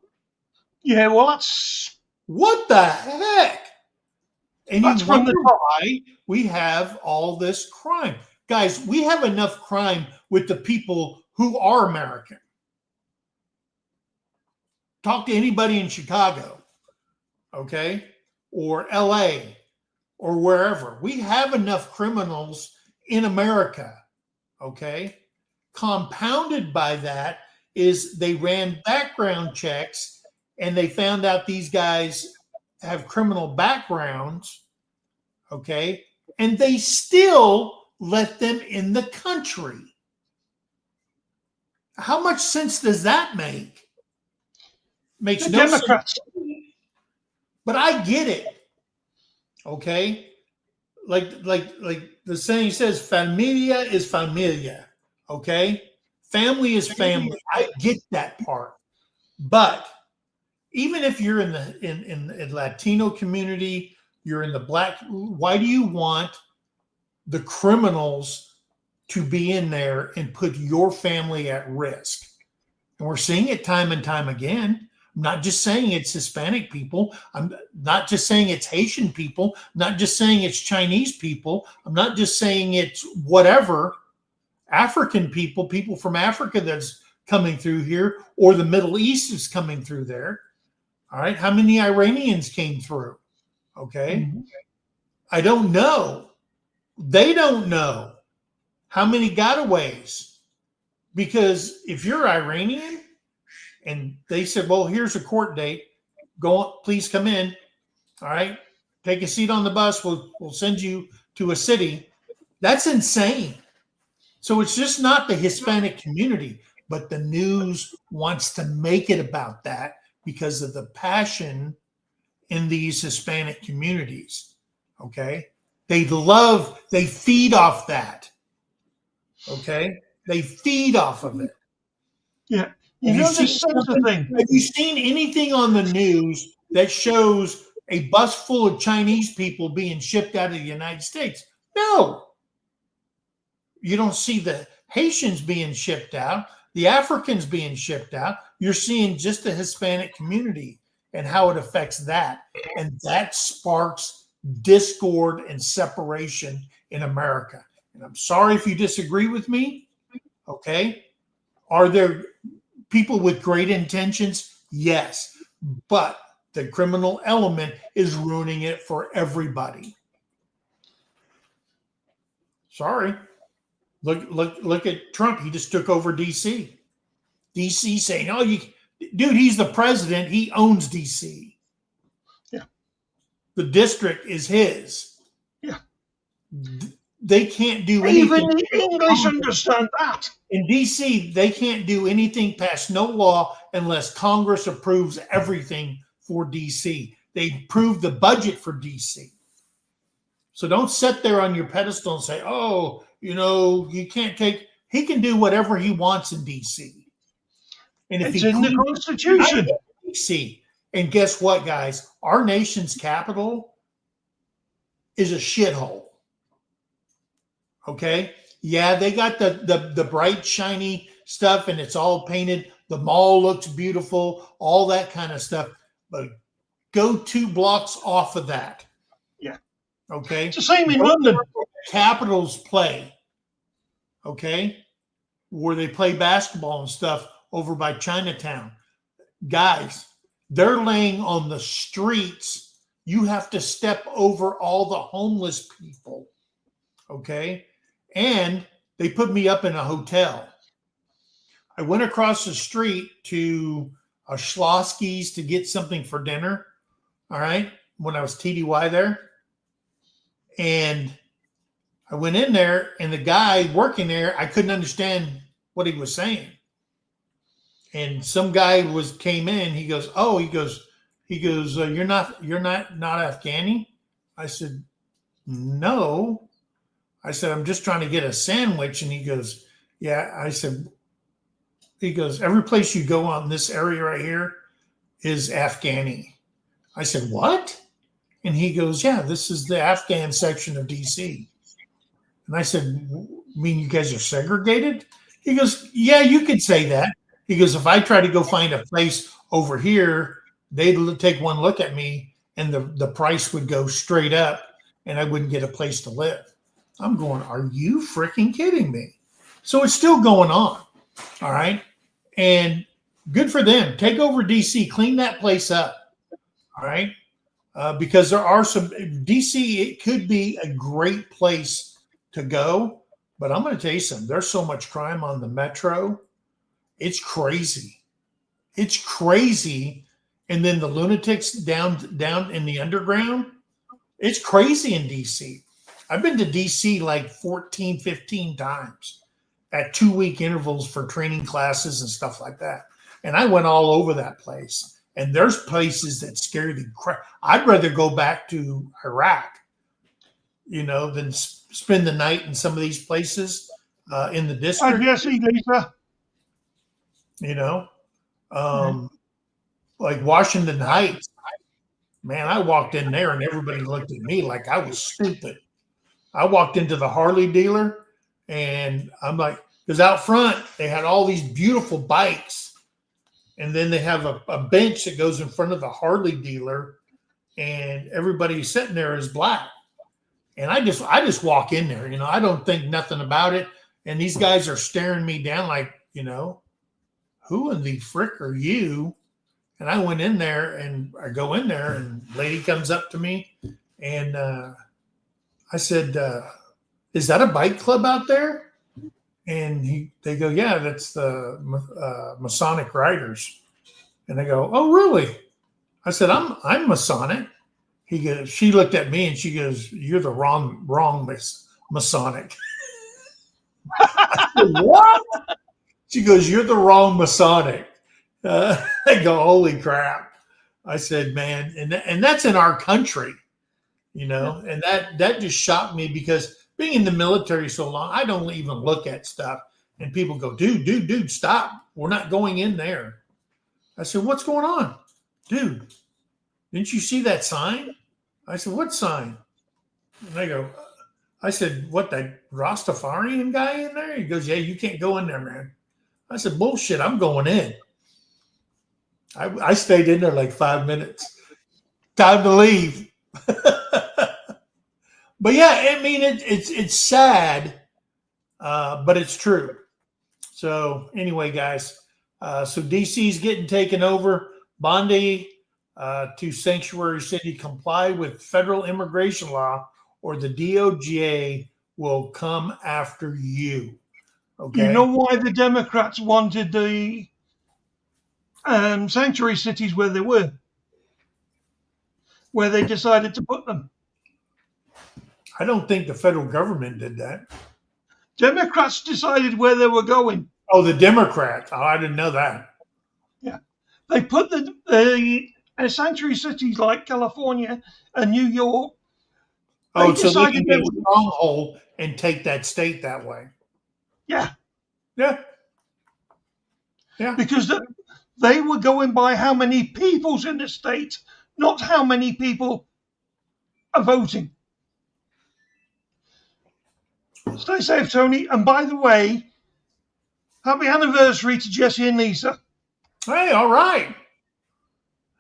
Yeah, well, that's what the heck? And that's you from wonder the top. why we have all this crime. Guys, we have enough crime with the people who are American. Talk to anybody in Chicago, okay, or LA, or wherever. We have enough criminals in America, okay? Compounded by that is they ran background checks and they found out these guys have criminal backgrounds, okay? And they still let them in the country. How much sense does that make? Makes The no Democrats. sense. But I get it. Okay? Like the saying says, familia is familia. Okay? Family is family. I get that part. But even if you're in the Latino community, you're in the Black, why do you want the criminals to be in there and put your family at risk? And we're seeing it time and time again. I'm not just saying it's Hispanic people. I'm not just saying it's Haitian people. I'm not just saying it's Chinese people. I'm not just saying it's whatever, African people, people from Africa that's coming through here, or the Middle East is coming through there. All right. How many Iranians came through? Okay. Mm-hmm. I don't know. They don't know how many gotaways. Because if you're Iranian and they said, well, here's a court date, go on, please come in. All right. Take a seat on the bus. We'll send you to a city. That's insane. So it's just not the Hispanic community, but the news wants to make it about that because of the passion in these Hispanic communities. Okay. They feed off that. Okay. They feed off of it. Yeah. You know, this the thing. Have you seen anything on the news that shows a bus full of Chinese people being shipped out of the United States? No. You don't see the Haitians being shipped out, the Africans being shipped out. You're seeing just the Hispanic community and how it affects that. And that sparks discord and separation in America. And I'm sorry if you disagree with me. Okay. Are there people with great intentions? Yes. But the criminal element is ruining it for everybody. Sorry. Look at Trump. He just took over DC. DC saying, oh, dude, he's the president. He owns DC. Yeah. The district is his. Yeah. They can't do anything. Even the English understand that. In DC, they can't do anything past no law unless Congress approves everything for DC. They approve the budget for DC. So don't sit there on your pedestal and say, oh, you know, you can't take, he can do whatever he wants in DC. And if it's in the Constitution. DC, And guess what, guys? Our nation's capital is a shithole. Okay? Yeah, they got the bright, shiny stuff and it's all painted. The mall looks beautiful, all that kind of stuff. But go 2 blocks off of that. Yeah. Okay? It's the same in Go London. where the Capitals play. Okay? Where they play basketball and stuff over by Chinatown. Guys, they're laying on the streets. You have to step over all the homeless people. Okay? And they put me up in a hotel. I went across the street to a Schlossky's to get something for dinner. All right. When I was TDY there. And I went in there and the guy working there, I couldn't understand what he was saying. And some guy came in, he goes, you're not Afghani? I said, no. I said, I'm just trying to get a sandwich. And he goes, yeah. I said, he goes, every place you go on this area right here is Afghani. I said, what? And he goes, yeah, this is the Afghan section of DC. And I said, mean you guys are segregated? He goes, yeah, you could say that. He goes, if I try to go find a place over here, they'd take one look at me and the price would go straight up and I wouldn't get a place to live. I'm going, are you freaking kidding me? So it's still going on. All right. And good for them. Take over DC, clean that place up. All right. Because there are some DC, it could be a great place to go. But I'm going to tell you something. There's so much crime on the metro. It's crazy. It's crazy. And then the lunatics down in the underground. It's crazy in DC. I've been to DC like 14, 15 times at 2-week intervals for training classes and stuff like that. And I went all over that place. And there's places that scare the crap. I'd rather go back to Iraq, than spend the night in some of these places in the district. Jesse, Lisa. Like Washington Heights. Man, I walked in there and everybody looked at me like I was stupid. I walked into the Harley dealer and I'm like, because out front they had all these beautiful bikes. And then they have a bench that goes in front of the Harley dealer and everybody sitting there is black. And I just walk in there, I don't think nothing about it. And these guys are staring me down like, who in the frick are you? And I went in there and I go in there and lady comes up to me and I said, is that a bike club out there? And they go, yeah, that's the Masonic Riders. And I go, oh, really? I said, I'm Masonic. She looked at me and she goes, you're the wrong Masonic. I said, what? She goes, you're the wrong Masonic. I go, holy crap. I said, man, and that's in our country, and that just shocked me because being in the military so long, I don't even look at stuff. And people go, dude, stop. We're not going in there. I said, what's going on? Dude, didn't you see that sign? I said, what sign? And they go, I said, what, that Rastafarian guy in there? He goes, yeah, you can't go in there, man. I said, bullshit, I'm going in. I stayed in there like 5 minutes. Time to leave. But yeah, I mean, it's sad, but it's true. So anyway, guys, so DC's getting taken over. Bondi to Sanctuary City, comply with federal immigration law or the DOJ will come after you. Okay. You know why the Democrats wanted the sanctuary cities where they were? Where they decided to put them? I don't think the federal government did that. Democrats decided where they were going. Oh, the Democrats. Oh, I didn't know that. Yeah. They put the sanctuary cities like California and New York. Oh, so they can get a stronghold and take that state that way. Yeah. Yeah. Yeah. Because They were going by how many people's in the state, not how many people are voting. Stay safe, Tony. And by the way, happy anniversary to Jesse and Lisa. Hey, all right.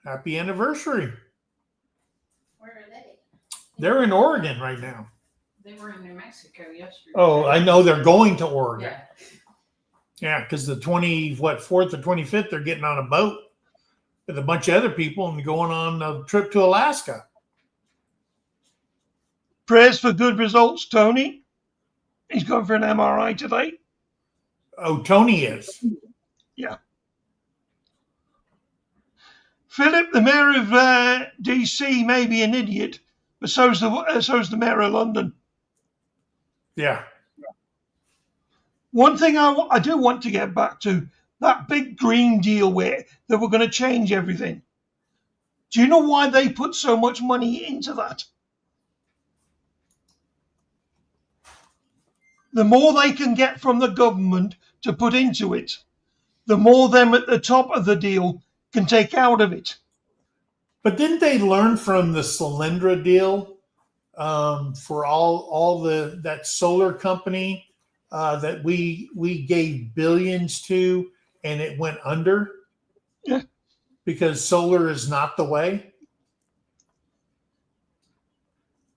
Happy anniversary. Where are they? They're in Oregon right now. They were in New Mexico yesterday. Oh, I know they're going to Oregon. Yeah. Yeah, because the 4th or 25th, they're getting on a boat with a bunch of other people and going on a trip to Alaska. Prayers for good results, Tony. He's going for an MRI today. Oh, Tony is. Yeah. Philip, the mayor of DC, may be an idiot, but so's the mayor of London. Yeah. One thing I do want to get back to, that big Green Deal where they were going to change everything. Do you know why they put so much money into that? The more they can get from the government to put into it, the more them at the top of the deal can take out of it. But didn't they learn from the Solyndra deal for all that solar company that we gave billions to and it went under? Yeah. Because solar is not the way.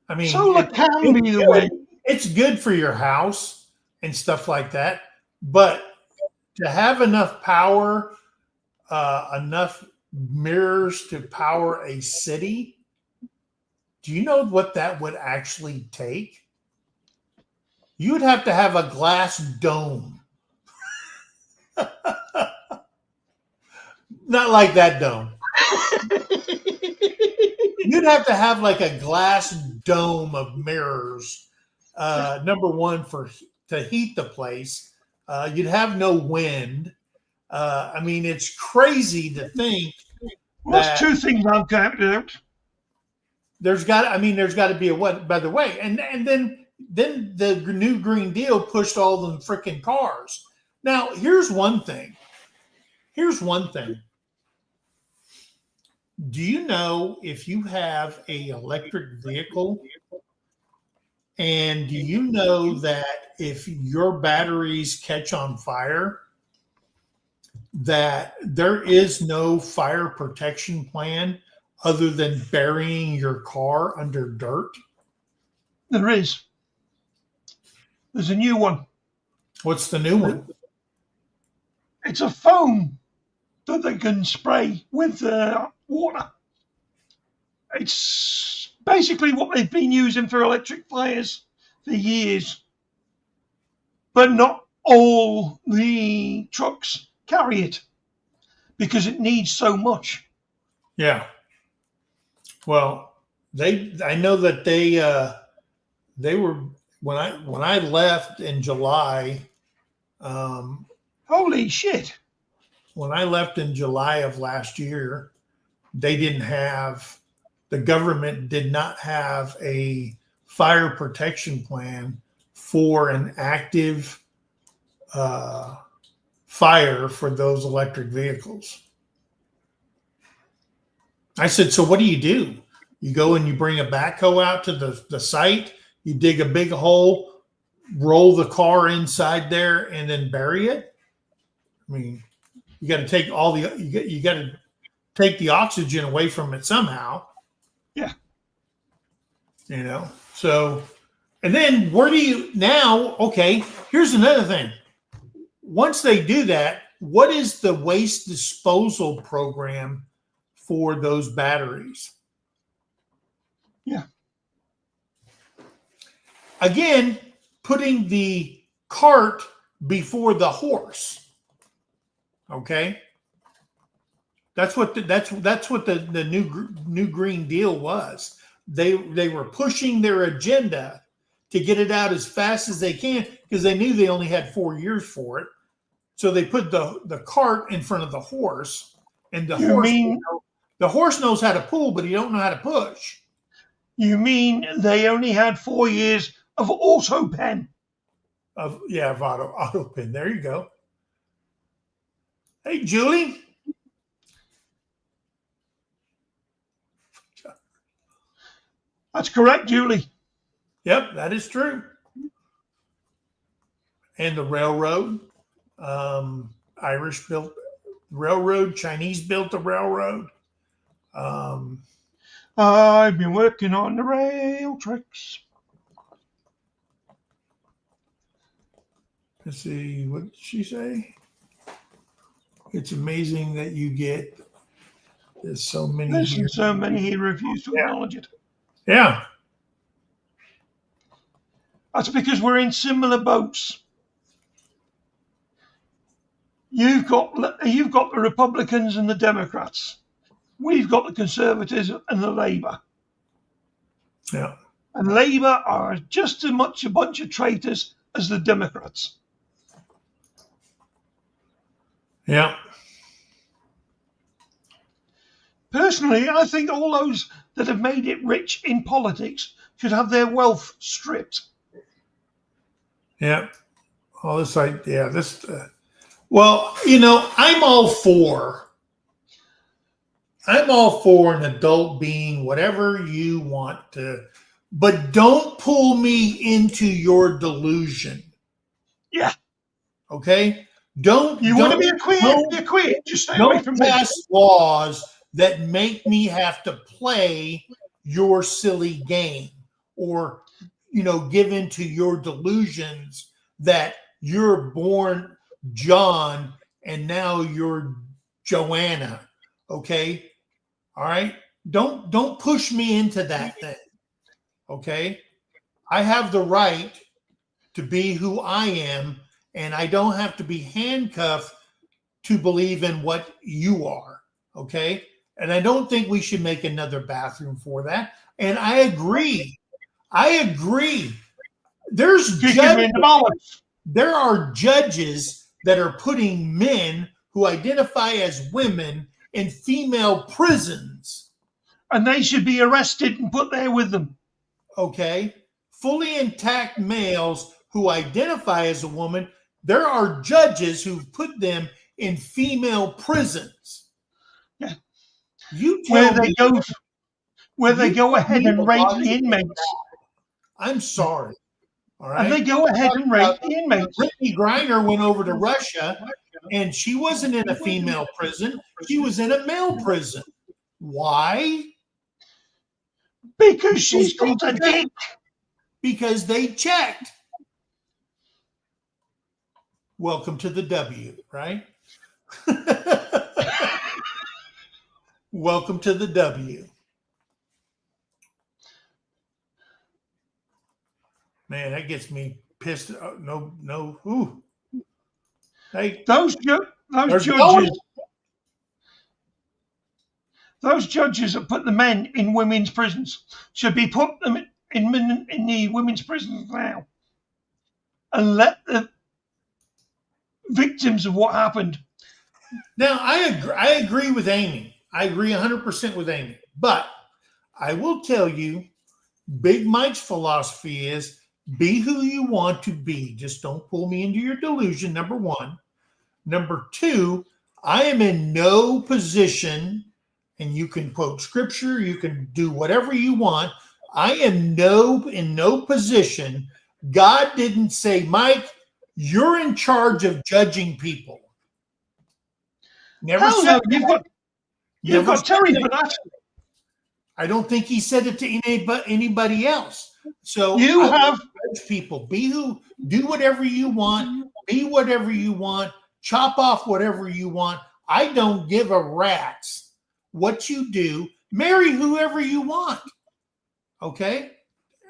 I mean, Solar can be the way. It's good for your house and stuff like that, but to have enough power, enough mirrors to power a city, do you know what that would actually take? You would have to have a glass dome. Not like that dome. You'd have to have like a glass dome of mirrors. Number one, to heat the place. You'd have no wind. I mean, it's crazy to think. Well, that's two things I'm counting out. There's got to be a what, by the way, and then the new Green Deal pushed all them freaking cars. Now, here's one thing. Do you know if you have a electric vehicle, and do you know that if your batteries catch on fire, that there is no fire protection plan other than burying your car under dirt? There is. There's a new one. What's the new one? It's a foam that they can spray with water. It's basically what they've been using for electric fires for years. But not all the trucks carry it because it needs so much. Yeah. Well, I know that they were when I left in July. Holy shit. When I left in July of last year, the government did not have a fire protection plan for an active fire for those electric vehicles. I said, so what do? You go and you bring a backhoe out to the site, you dig a big hole, roll the car inside there, and then bury it? I mean, you got to take you got to take the oxygen away from it somehow. Yeah. You know, so, and then where do you now? Okay, here's another thing. Once they do that, what is the waste disposal program for those batteries? Yeah. Again, putting the cart before the horse. Okay, that's what the new Green Deal was. They were pushing their agenda to get it out as fast as they can because they knew they only had 4 years for it. So they put the cart in front of the horse, and the horse knows how to pull, but he don't know how to push. You mean they only had 4 years of auto pen? Of auto pen. There you go. Hey, Julie. That's correct, Julie. Yep, that is true. And the railroad, Irish built the railroad, Chinese built the railroad. I've been working on the rail tracks. Let's see, what did she say? It's amazing that you get there's so many There's here. so many he refused to acknowledge it. Yeah. That's because we're in similar boats. You've got the Republicans and the Democrats. We've got the Conservatives and the Labour. Yeah. And Labour are just as much a bunch of traitors as the Democrats. Yeah. Personally, I think all those that have made it rich in politics should have their wealth stripped. Yeah. All this, this. Well, I'm all for an adult being whatever you want to, but don't pull me into your delusion. Yeah. Okay. You want to be a queer? Be a queer. Just stay away from me. Don't pass laws that make me have to play your silly game or, give into your delusions that you're born John and now you're Joanna. Okay. All right. Don't push me into that thing. Okay. I have the right to be who I am, and I don't have to be handcuffed to believe in what you are. Okay. And I don't think we should make another bathroom for that. And I agree. There are judges that are putting men who identify as women in female prisons. And they should be arrested and put there with them. Okay. Fully intact males who identify as a woman, there are judges who've put them in female prisons. Yeah. You tell me where they go ahead and rape the inmates. I'm sorry. All right. And they go ahead and rape the inmates. Brittany Griner went over to Russia, and she wasn't in a female prison. She was in a male prison. Why? Because she's got a dick. Because they checked. Welcome to the W, right? Welcome to the W. Man, that gets me pissed. No. Ooh. Hey, those judges that put the men in women's prisons should be put them in the women's prisons now, and let the victims of what happened. Now, I agree with Amy. I agree 100% with Amy. But I will tell you, Big Mike's philosophy is be who you want to be. Just don't pull me into your delusion, number one. Number two, I am in no position, and you can quote scripture, you can do whatever you want. I am in no position. God didn't say, Mike, you're in charge of judging people. Never Hell said no, you've got Terry for that. I don't think he said it to anybody else. So you have judge people. Do whatever you want, be whatever you want, chop off whatever you want. I don't give a rat's what you do. Marry whoever you want. Okay?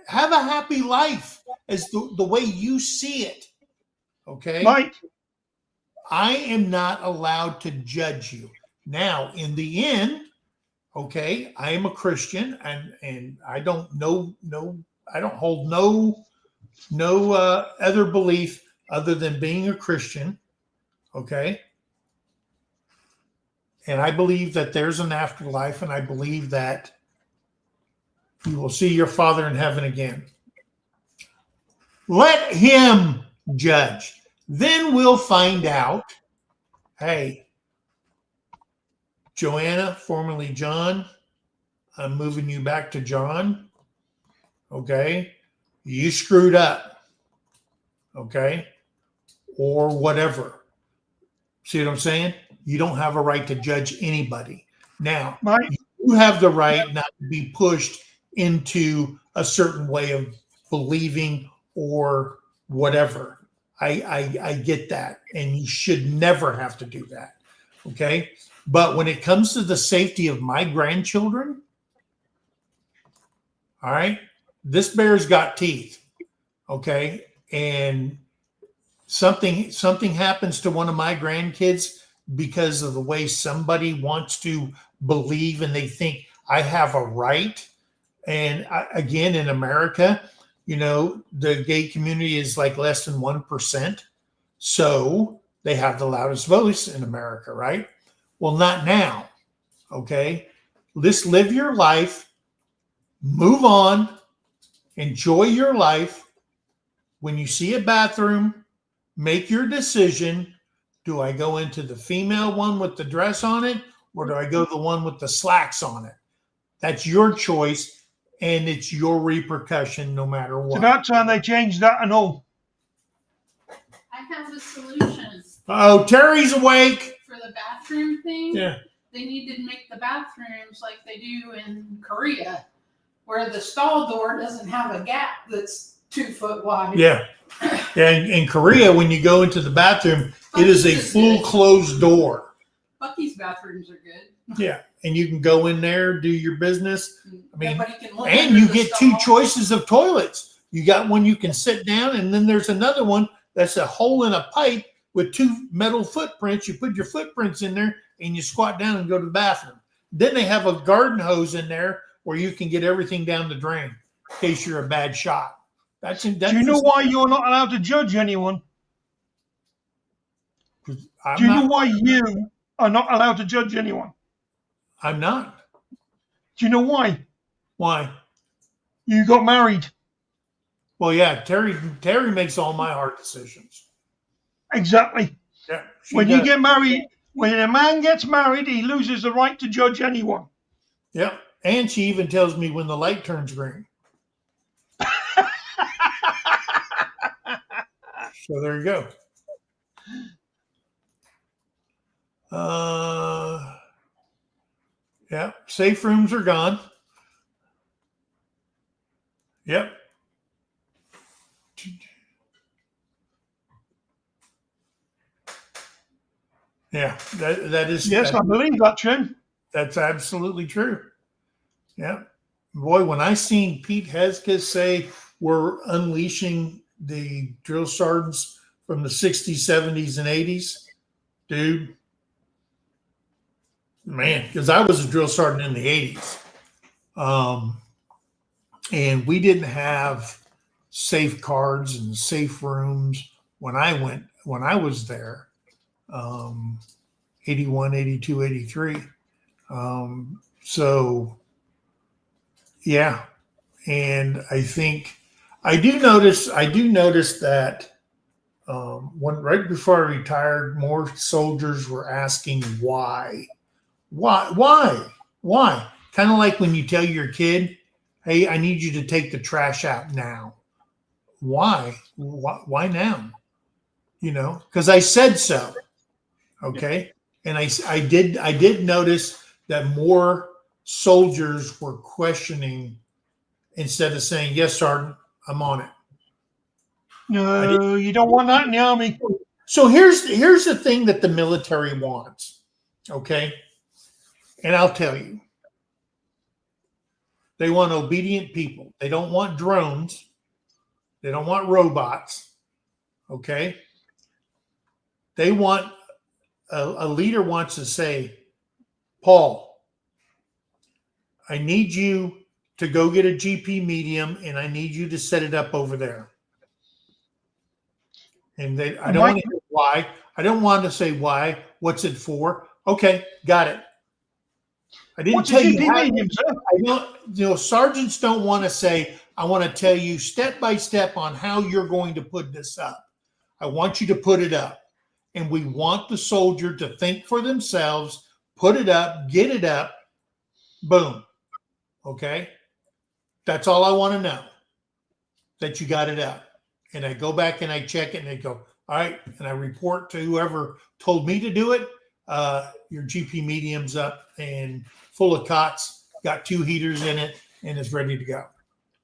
Have a happy life as the way you see it. Okay? Mike, I am not allowed to judge you. Now, in the end, okay, I am a Christian and I don't I don't hold no other belief other than being a Christian. Okay? And I believe that there's an afterlife, and I believe that you will see your Father in heaven again. Let him judge. Then we'll find out, hey, Joanna, formerly John, I'm moving you back to John. okay, you screwed up, okay, or whatever. See what I'm saying? You don't have a right to judge anybody. Now, Right. you have the right not to be pushed into a certain way of believing or whatever. I get that, and you should never have to do that. Okay, but when it comes to the safety of my grandchildren, all right, this bear's got teeth. Okay, and something happens to one of my grandkids because of the way somebody wants to believe and they think I have a right. And again, in America, the gay community is like less than 1%. So they have the loudest voice in America, right? Well, not now. Okay. Let's live your life, move on, enjoy your life. When you see a bathroom, make your decision. Do I go into the female one with the dress on it, or do I go the one with the slacks on it? That's your choice, and it's your repercussion no matter what. So that time they changed that and all. I have a solution Oh, Terrie's awake. for the bathroom thing. Yeah. They need to make the bathrooms like they do in Korea, where the stall door doesn't have a gap that's 2 foot wide. Yeah. Yeah. In Korea, when you go into the bathroom, it is a full closed door. Bucky's bathrooms are good. Yeah. And you can go in there, do your business. I mean, nobody can look and under you the get stall. 2 choices of toilets. You got one you can sit down, and then there's another one that's a hole in a pipe with 2 metal footprints. You put your footprints in there and you squat down and go to the bathroom. Then they have a garden hose in there where you can get everything down the drain in case you're a bad shot. That's Do you know why you're not allowed to judge anyone? Do you know why you are not allowed to judge anyone? I'm not. Do you know why? Why? You got married. Well, yeah, Terrie makes all my hard decisions. Exactly. Yeah. When you get married, when a man gets married, he loses the right to judge anyone. Yeah. And she even tells me when the light turns green. So there you go. Yeah, safe rooms are gone. Yep. Yeah, that is. Yes, I believe that, Tim. That's absolutely true. Yeah. Boy, when I seen Pete Hesketh say we're unleashing the drill sergeants from the 60s, 70s, and 80s, dude, man, because I was a drill sergeant in the 80s. And we didn't have safe cards and safe rooms when I was there, 81, 82, 83. So, yeah. And I think I do notice that right before I retired, more soldiers were asking why. Kind of like when you tell your kid, hey, I need you to take the trash out now. Why now? Because I said so. Okay. And I did notice that more soldiers were questioning instead of saying, yes, Sergeant, I'm on it. No, you don't want that in the Army. So here's the thing that the military wants. Okay. And I'll tell you. They want obedient people. They don't want drones. They don't want robots. Okay. They want a leader wants to say, Paul, I need you to go get a GP medium and I need you to set it up over there. And I don't want to hear why. I don't want to say why. What's it for? Okay, got it. I didn't tell you how. I don't, sergeants don't want to say, I want to tell you step by step on how you're going to put this up. I want you to put it up. And we want the soldier to think for themselves, put it up, get it up, boom. Okay? That's all I want to know. that you got it out. And I go back and I check it and they go, all right. And I report to whoever told me to do it. Your GP medium's up and full of cots, got 2 heaters in it, and is ready to go.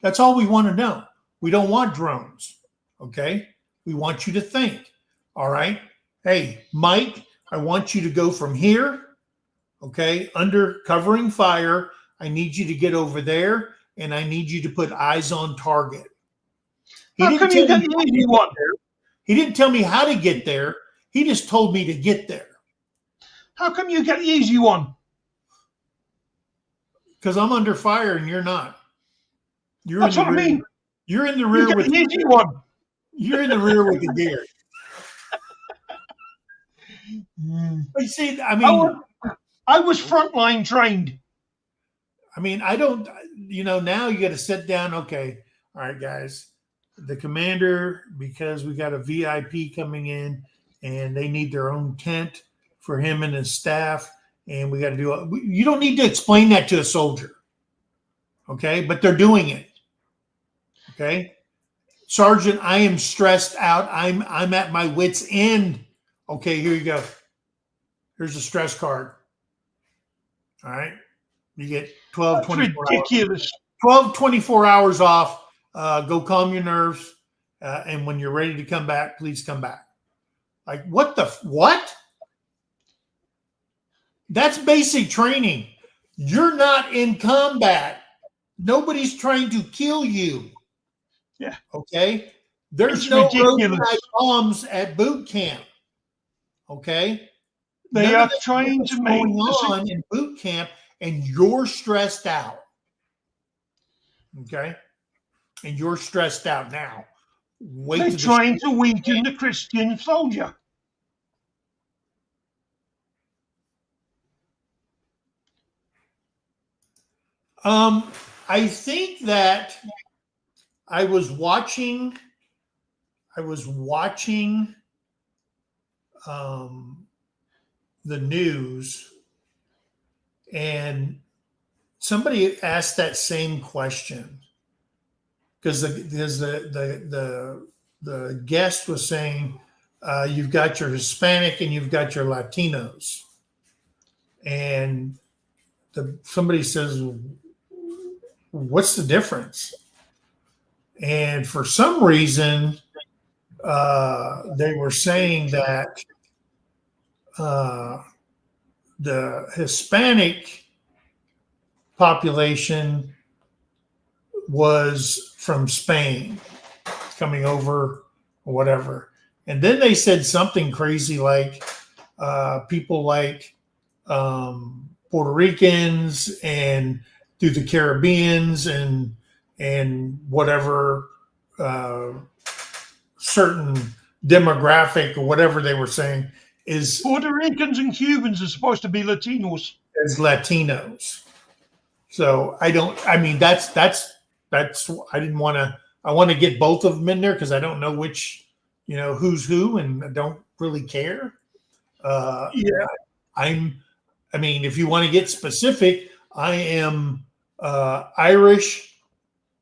That's all we want to know. We don't want drones. Okay. We want you to think. All right. Hey, Mike, I want you to go from here. Okay. Under covering fire. I need you to get over there and I need you to put eyes on target. How come you get the easy one? He didn't tell me how to get there. He just told me to get there. How come you get the easy one? Because I'm under fire and you're not. That's what I mean. You're in the rear with the easy one. You're in the rear with the deer. But you see, I mean, I was frontline trained. I mean, I don't. Now you got to sit down. Okay, all right, guys. The commander, because we got a VIP coming in, and they need their own tent for him and his staff, and we got to do it. You don't need to explain that to a soldier, okay? But they're doing it, okay? Sergeant, I am stressed out. I'm at my wit's end. Okay, here you go. Here's a stress card. All right, you get 12, That's 24 ridiculous. hours. 12, 24 hours off. Go calm your nerves, and when you're ready to come back, please come back. Like, what? That's basic training. You're not in combat. Nobody's trying to kill you. Yeah. Okay? There's It's no ridiculous. roadside bombs at boot camp. Okay? They None are of that trying is to make going on in boot camp, and you're stressed out. Okay? And you're stressed out now. they're trying to weaken the Christian soldier. I think that I was watching the news, and somebody asked that same question because the guest was saying you've got your Hispanic and you've got your Latinos, and somebody says, what's the difference? And for some reason, they were saying that the Hispanic population was from Spain coming over or whatever. And then they said something crazy like people like Puerto Ricans and through the Caribbeans and whatever certain demographic or whatever they were saying is Puerto Ricans and Cubans are supposed to be Latinos. As Latinos. So I want to get both of them in there because I don't know which, who's who, and I don't really care. If you want to get specific, I am Irish,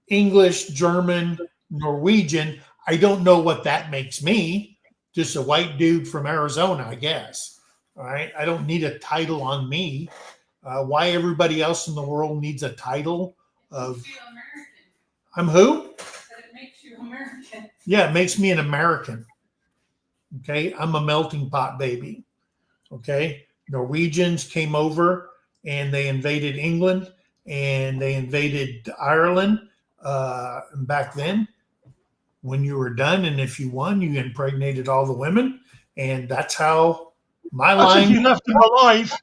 English, German, Norwegian. I don't know what that makes me. Just a white dude from Arizona, I guess. All right. I don't need a title on me. Why everybody else in the world needs a title of I'm who? That it makes you American. Yeah, it makes me an American. Okay. I'm a melting pot baby. Okay. Norwegians came over and they invaded England and they invaded Ireland. Back then, when you were done, and if you won, you impregnated all the women, and that's how my line. That's if you left them alive.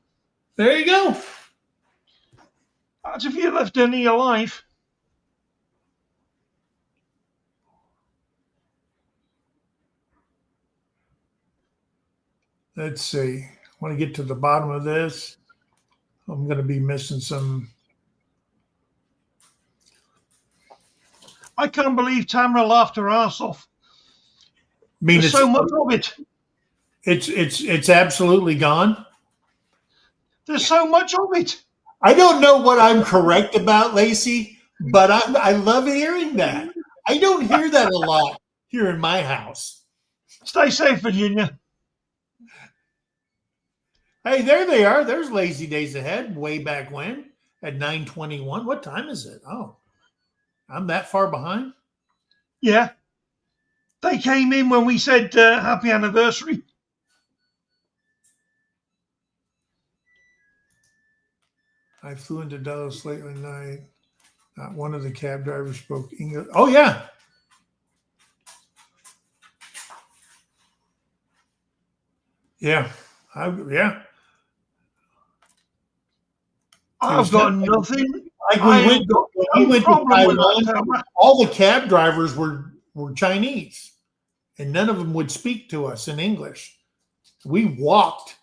There you go. That's if you left any alive. Let's see. I want to get to the bottom of this. I'm going to be missing some. I can't believe Tamara laughed her ass off. I mean, There's so much of it. It's absolutely gone. There's so much of it. I don't know what I'm correct about, Lacey, but I love hearing that. I don't hear that a lot here in my house. Stay safe, Virginia. Hey, there they are. There's Lazy Days Ahead way back when at 9:21. What time is it? Oh, I'm that far behind. Yeah. They came in when we said happy anniversary. I flew into Dallas late one night. Not one of the cab drivers spoke English. Oh, yeah. Yeah. Yeah. I've got nothing. Like I we ain't got we no went to problem with that Taiwan, camera. all the cab drivers were Chinese, and none of them would speak to us in English. We walked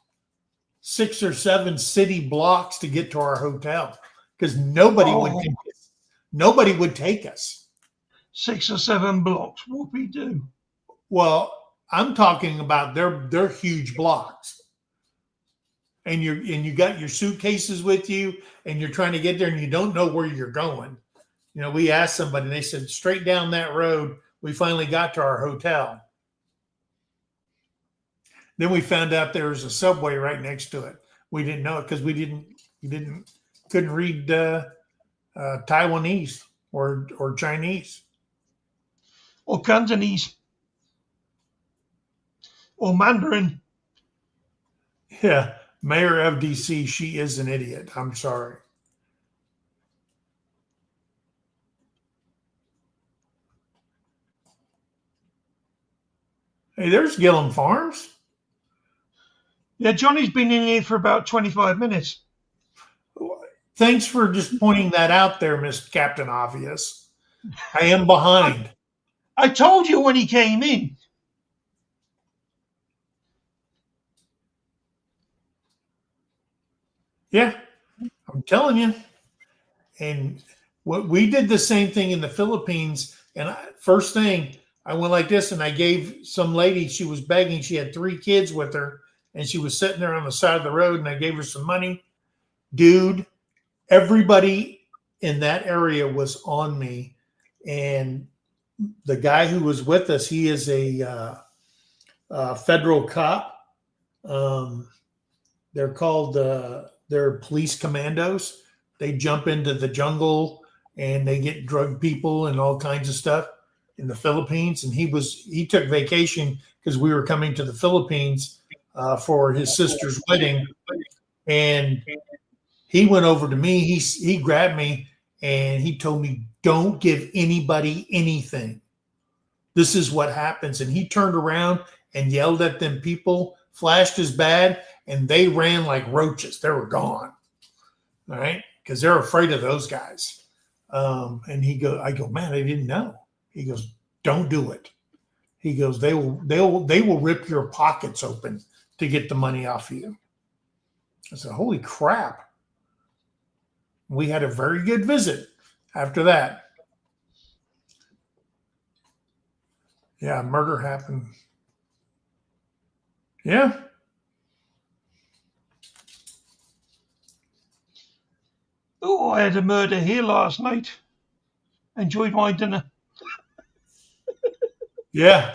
6 or 7 city blocks to get to our hotel because nobody would take us. 6 or 7 blocks. Whoopee do. Well, I'm talking about they're huge blocks. And you got your suitcases with you and you're trying to get there and you don't know where you're going. You know, we asked somebody and they said straight down that road. We finally got to our hotel. Then we found out there was a subway right next to it. We didn't know it because we couldn't read Taiwanese or Chinese Or Cantonese. Or Mandarin. Yeah, Mayor of DC, she is an idiot. I'm sorry. Hey, there's Gillum Farms. Yeah, Johnny's been in here for about 25 minutes. Thanks for just pointing that out there, Miss Captain Obvious. I am behind. I told you when he came in. Yeah, I'm telling you. And we did the same thing in the Philippines. And first thing, I went like this, and I gave some lady, she was begging. She had 3 kids with her, and she was sitting there on the side of the road, and I gave her some money. Dude, everybody in that area was on me. And the guy who was with us, he is a federal cop. They're called they're police commandos. They jump into the jungle and they get drug people and all kinds of stuff in the Philippines. And he took vacation because we were coming to the Philippines for his sister's wedding. And he went over to me. He grabbed me and he told me, "Don't give anybody anything. This is what happens." And he turned around and yelled at them people, flashed his badge, and they ran like roaches. They were gone. All right. Because they're afraid of those guys. And I go, "Man, I didn't know." He goes, "Don't do it." He goes, they will rip your pockets open to get the money off of you. I said, "Holy crap." We had a very good visit after that. Yeah, murder happened. Yeah. Oh, I had a murder here last night. Enjoyed my dinner. Yeah.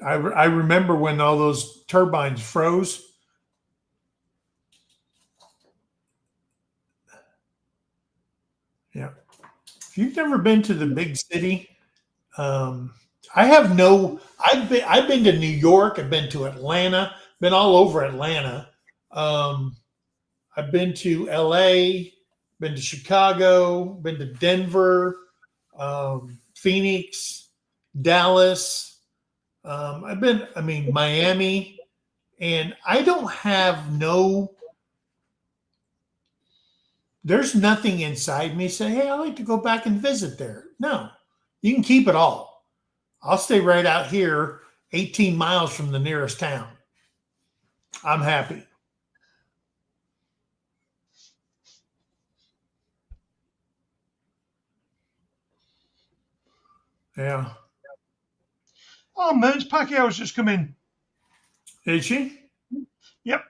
I remember when all those turbines froze. Yeah. If you've never been to the big city, I've been to New York, I've been to Atlanta, been all over Atlanta. I've been to LA, been to Chicago, been to Denver, Phoenix, Dallas. Miami, and I don't have there's nothing inside me saying, "Hey, I'd like to go back and visit there." No, you can keep it all. I'll stay right out here, 18 miles from the nearest town. I'm happy. Yeah. Oh, Merns Pacquiao's just come in. Did she? Yep.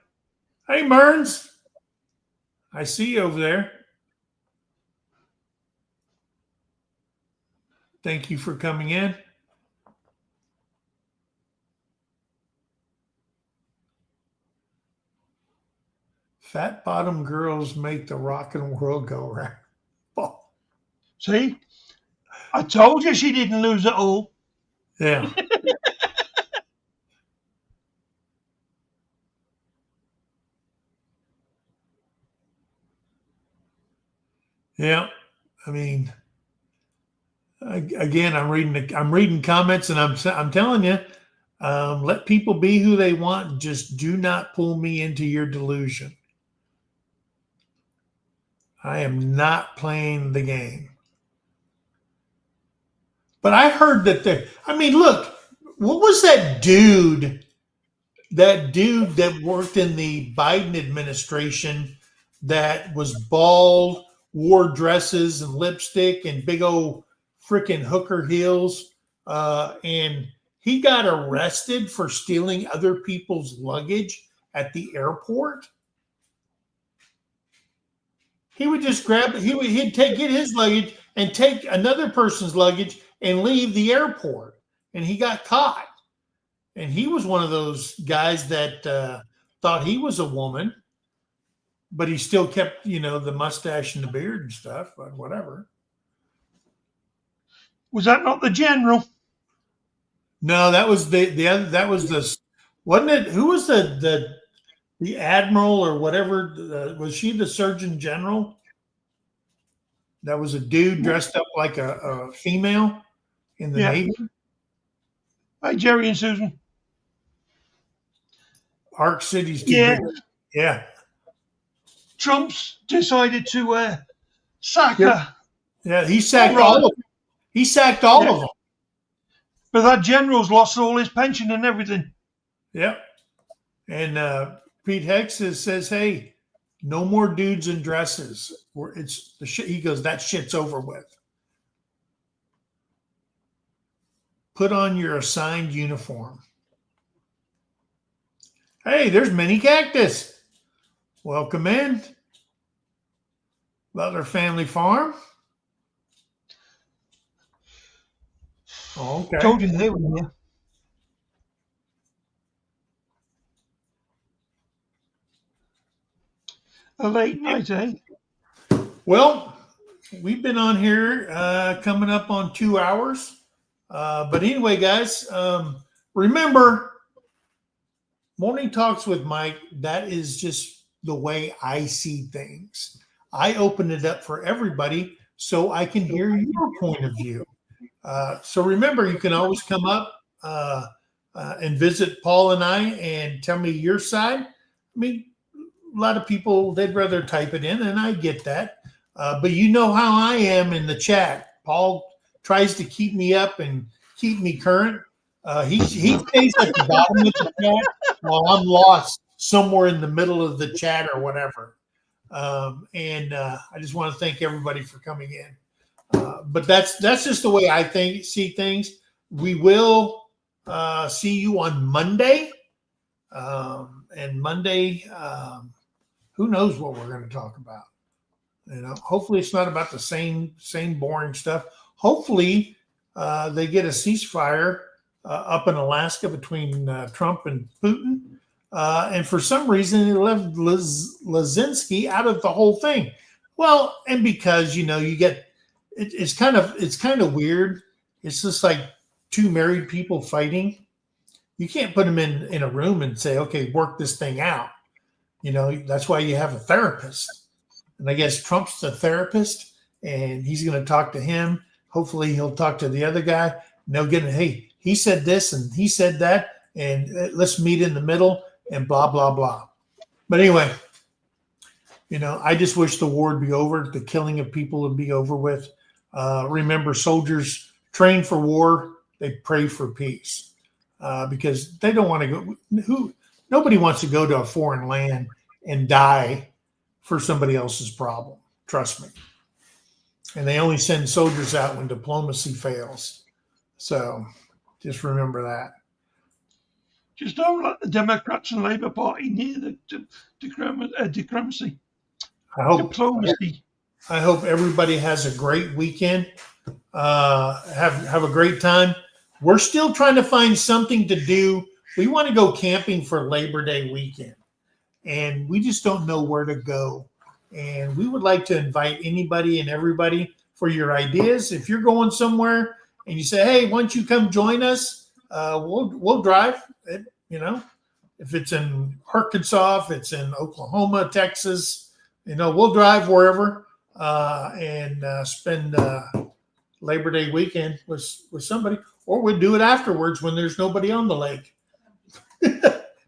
Hey, Merns. I see you over there. Thank you for coming in. Fat bottom girls make the rockin' world go round. Oh, See? I told you she didn't lose it all. yeah. Yeah. I mean, again, I'm reading comments, and I'm telling you, let people be who they want. Just do not pull me into your delusion. I am not playing the game. But I heard that look, what was that dude? That dude that worked in the Biden administration that was bald, wore dresses and lipstick and big old freaking hooker heels. And he got arrested for stealing other people's luggage at the airport. He would just grab, he'd get his luggage and take another person's luggage and leave the airport. And he got caught. And he was one of those guys that thought he was a woman, but he still kept, the mustache and the beard and stuff, but whatever. Was that not the general? No, that was the other, that was the, wasn't it? Who was the admiral or whatever? Was she the surgeon general? That was a dude dressed up like a female in the Navy. Hi, Jerry and Susan. Arc City's too big. Yeah. Trump's decided to sack her. Yeah, he sacked all of them. He sacked all of them. But that general's lost all his pension and everything. Yep. And Pete Hex says, hey, no more dudes in dresses. It's the shit. He goes, that shit's over with. Put on your assigned uniform. Hey, there's Mini Cactus. Welcome in. Butler Family Farm. Okay. Told you they were here. A late night, eh? Well, we've been on here coming up on 2 hours. But anyway, guys, remember, Morning Talks with Mike, that is just the way I see things. I open it up for everybody so I can hear your point of view. So remember, you can always come up and visit Paul and I and tell me your side. I mean, a lot of people, they'd rather type it in, and I get that. But you know how I am in the chat. Paul tries to keep me up and keep me current. He stays at the bottom of the chat while I'm lost somewhere in the middle of the chat or whatever. And I just want to thank everybody for coming in. But that's just the way I see things. We will see you on Monday. And Monday, who knows what we're going to talk about? Hopefully it's not about the same boring stuff. Hopefully they get a ceasefire up in Alaska between Trump and Putin. And for some reason, it left Lazinski out of the whole thing. Well, and because, you get, it's kind of weird. It's just like two married people fighting. You can't put them in a room and say, okay, work this thing out. That's why you have a therapist. And I guess Trump's the therapist, and he's going to talk to him. Hopefully he'll talk to the other guy. And they'll get, hey, he said this and he said that, and let's meet in the middle and blah, blah, blah. But anyway, I just wish the war would be over. The killing of people would be over with. Remember, soldiers train for war. They pray for peace because they don't want to go. Nobody wants to go to a foreign land and die for somebody else's problem. Trust me. And they only send soldiers out when diplomacy fails. So just remember that. Just don't let the Democrats and Labour Party near the diplomacy. I hope everybody has a great weekend. Have a great time. We're still trying to find something to do. We want to go camping for Labor Day weekend, and we just don't know where to go. And we would like to invite anybody and everybody for your ideas. If you're going somewhere and you say, "Hey, why don't you come join us?" We'll drive. If it's in Arkansas, if it's in Oklahoma, Texas, we'll drive wherever and spend Labor Day weekend with somebody, or we'll do it afterwards when there's nobody on the lake.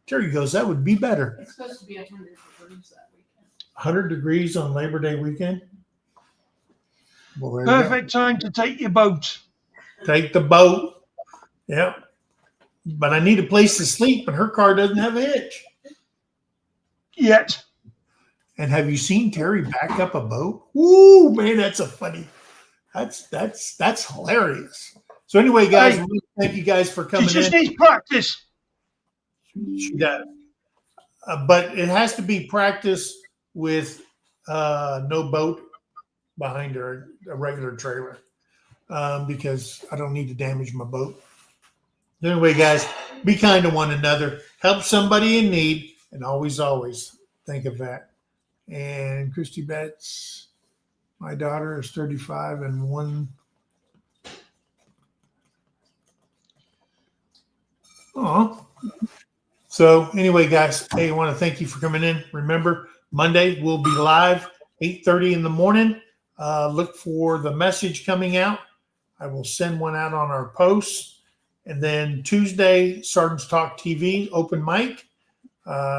Terry goes, that would be better. It's supposed to be 100 degrees that weekend. 100 degrees on Labor Day weekend. Well, Perfect time to take your boat. Take the boat. Yep. But I need a place to sleep, and her car doesn't have a hitch. Yet. And have you seen Terry back up a boat? Woo, man, that's a funny. That's hilarious. So anyway, guys, thank you guys for coming in. She just needs practice. She does. But it has to be practice with no boat behind her, a regular trailer, because I don't need to damage my boat. Anyway, guys, be kind to one another. Help somebody in need, and always think of that. And Christy Betts, my daughter, is 35 and one. Oh. So anyway, guys, hey, I want to thank you for coming in. Remember, Monday we'll be live 8:30 in the morning. Look for the message coming out. I will send one out on our posts. And then Tuesday, Sergeant's Talk TV, open mic.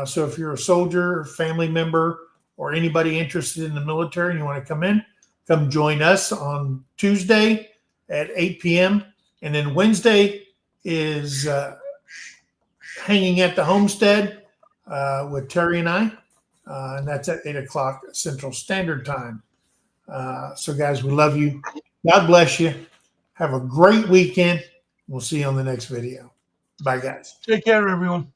So if you're a soldier, family member, or anybody interested in the military and you want to come in, come join us on Tuesday at 8 p.m. And then Wednesday is hanging at the Homestead with Terry and I. And that's at 8 o'clock Central Standard Time. So, guys, we love you. God bless you. Have a great weekend. We'll see you on the next video. Bye, guys. Take care, everyone.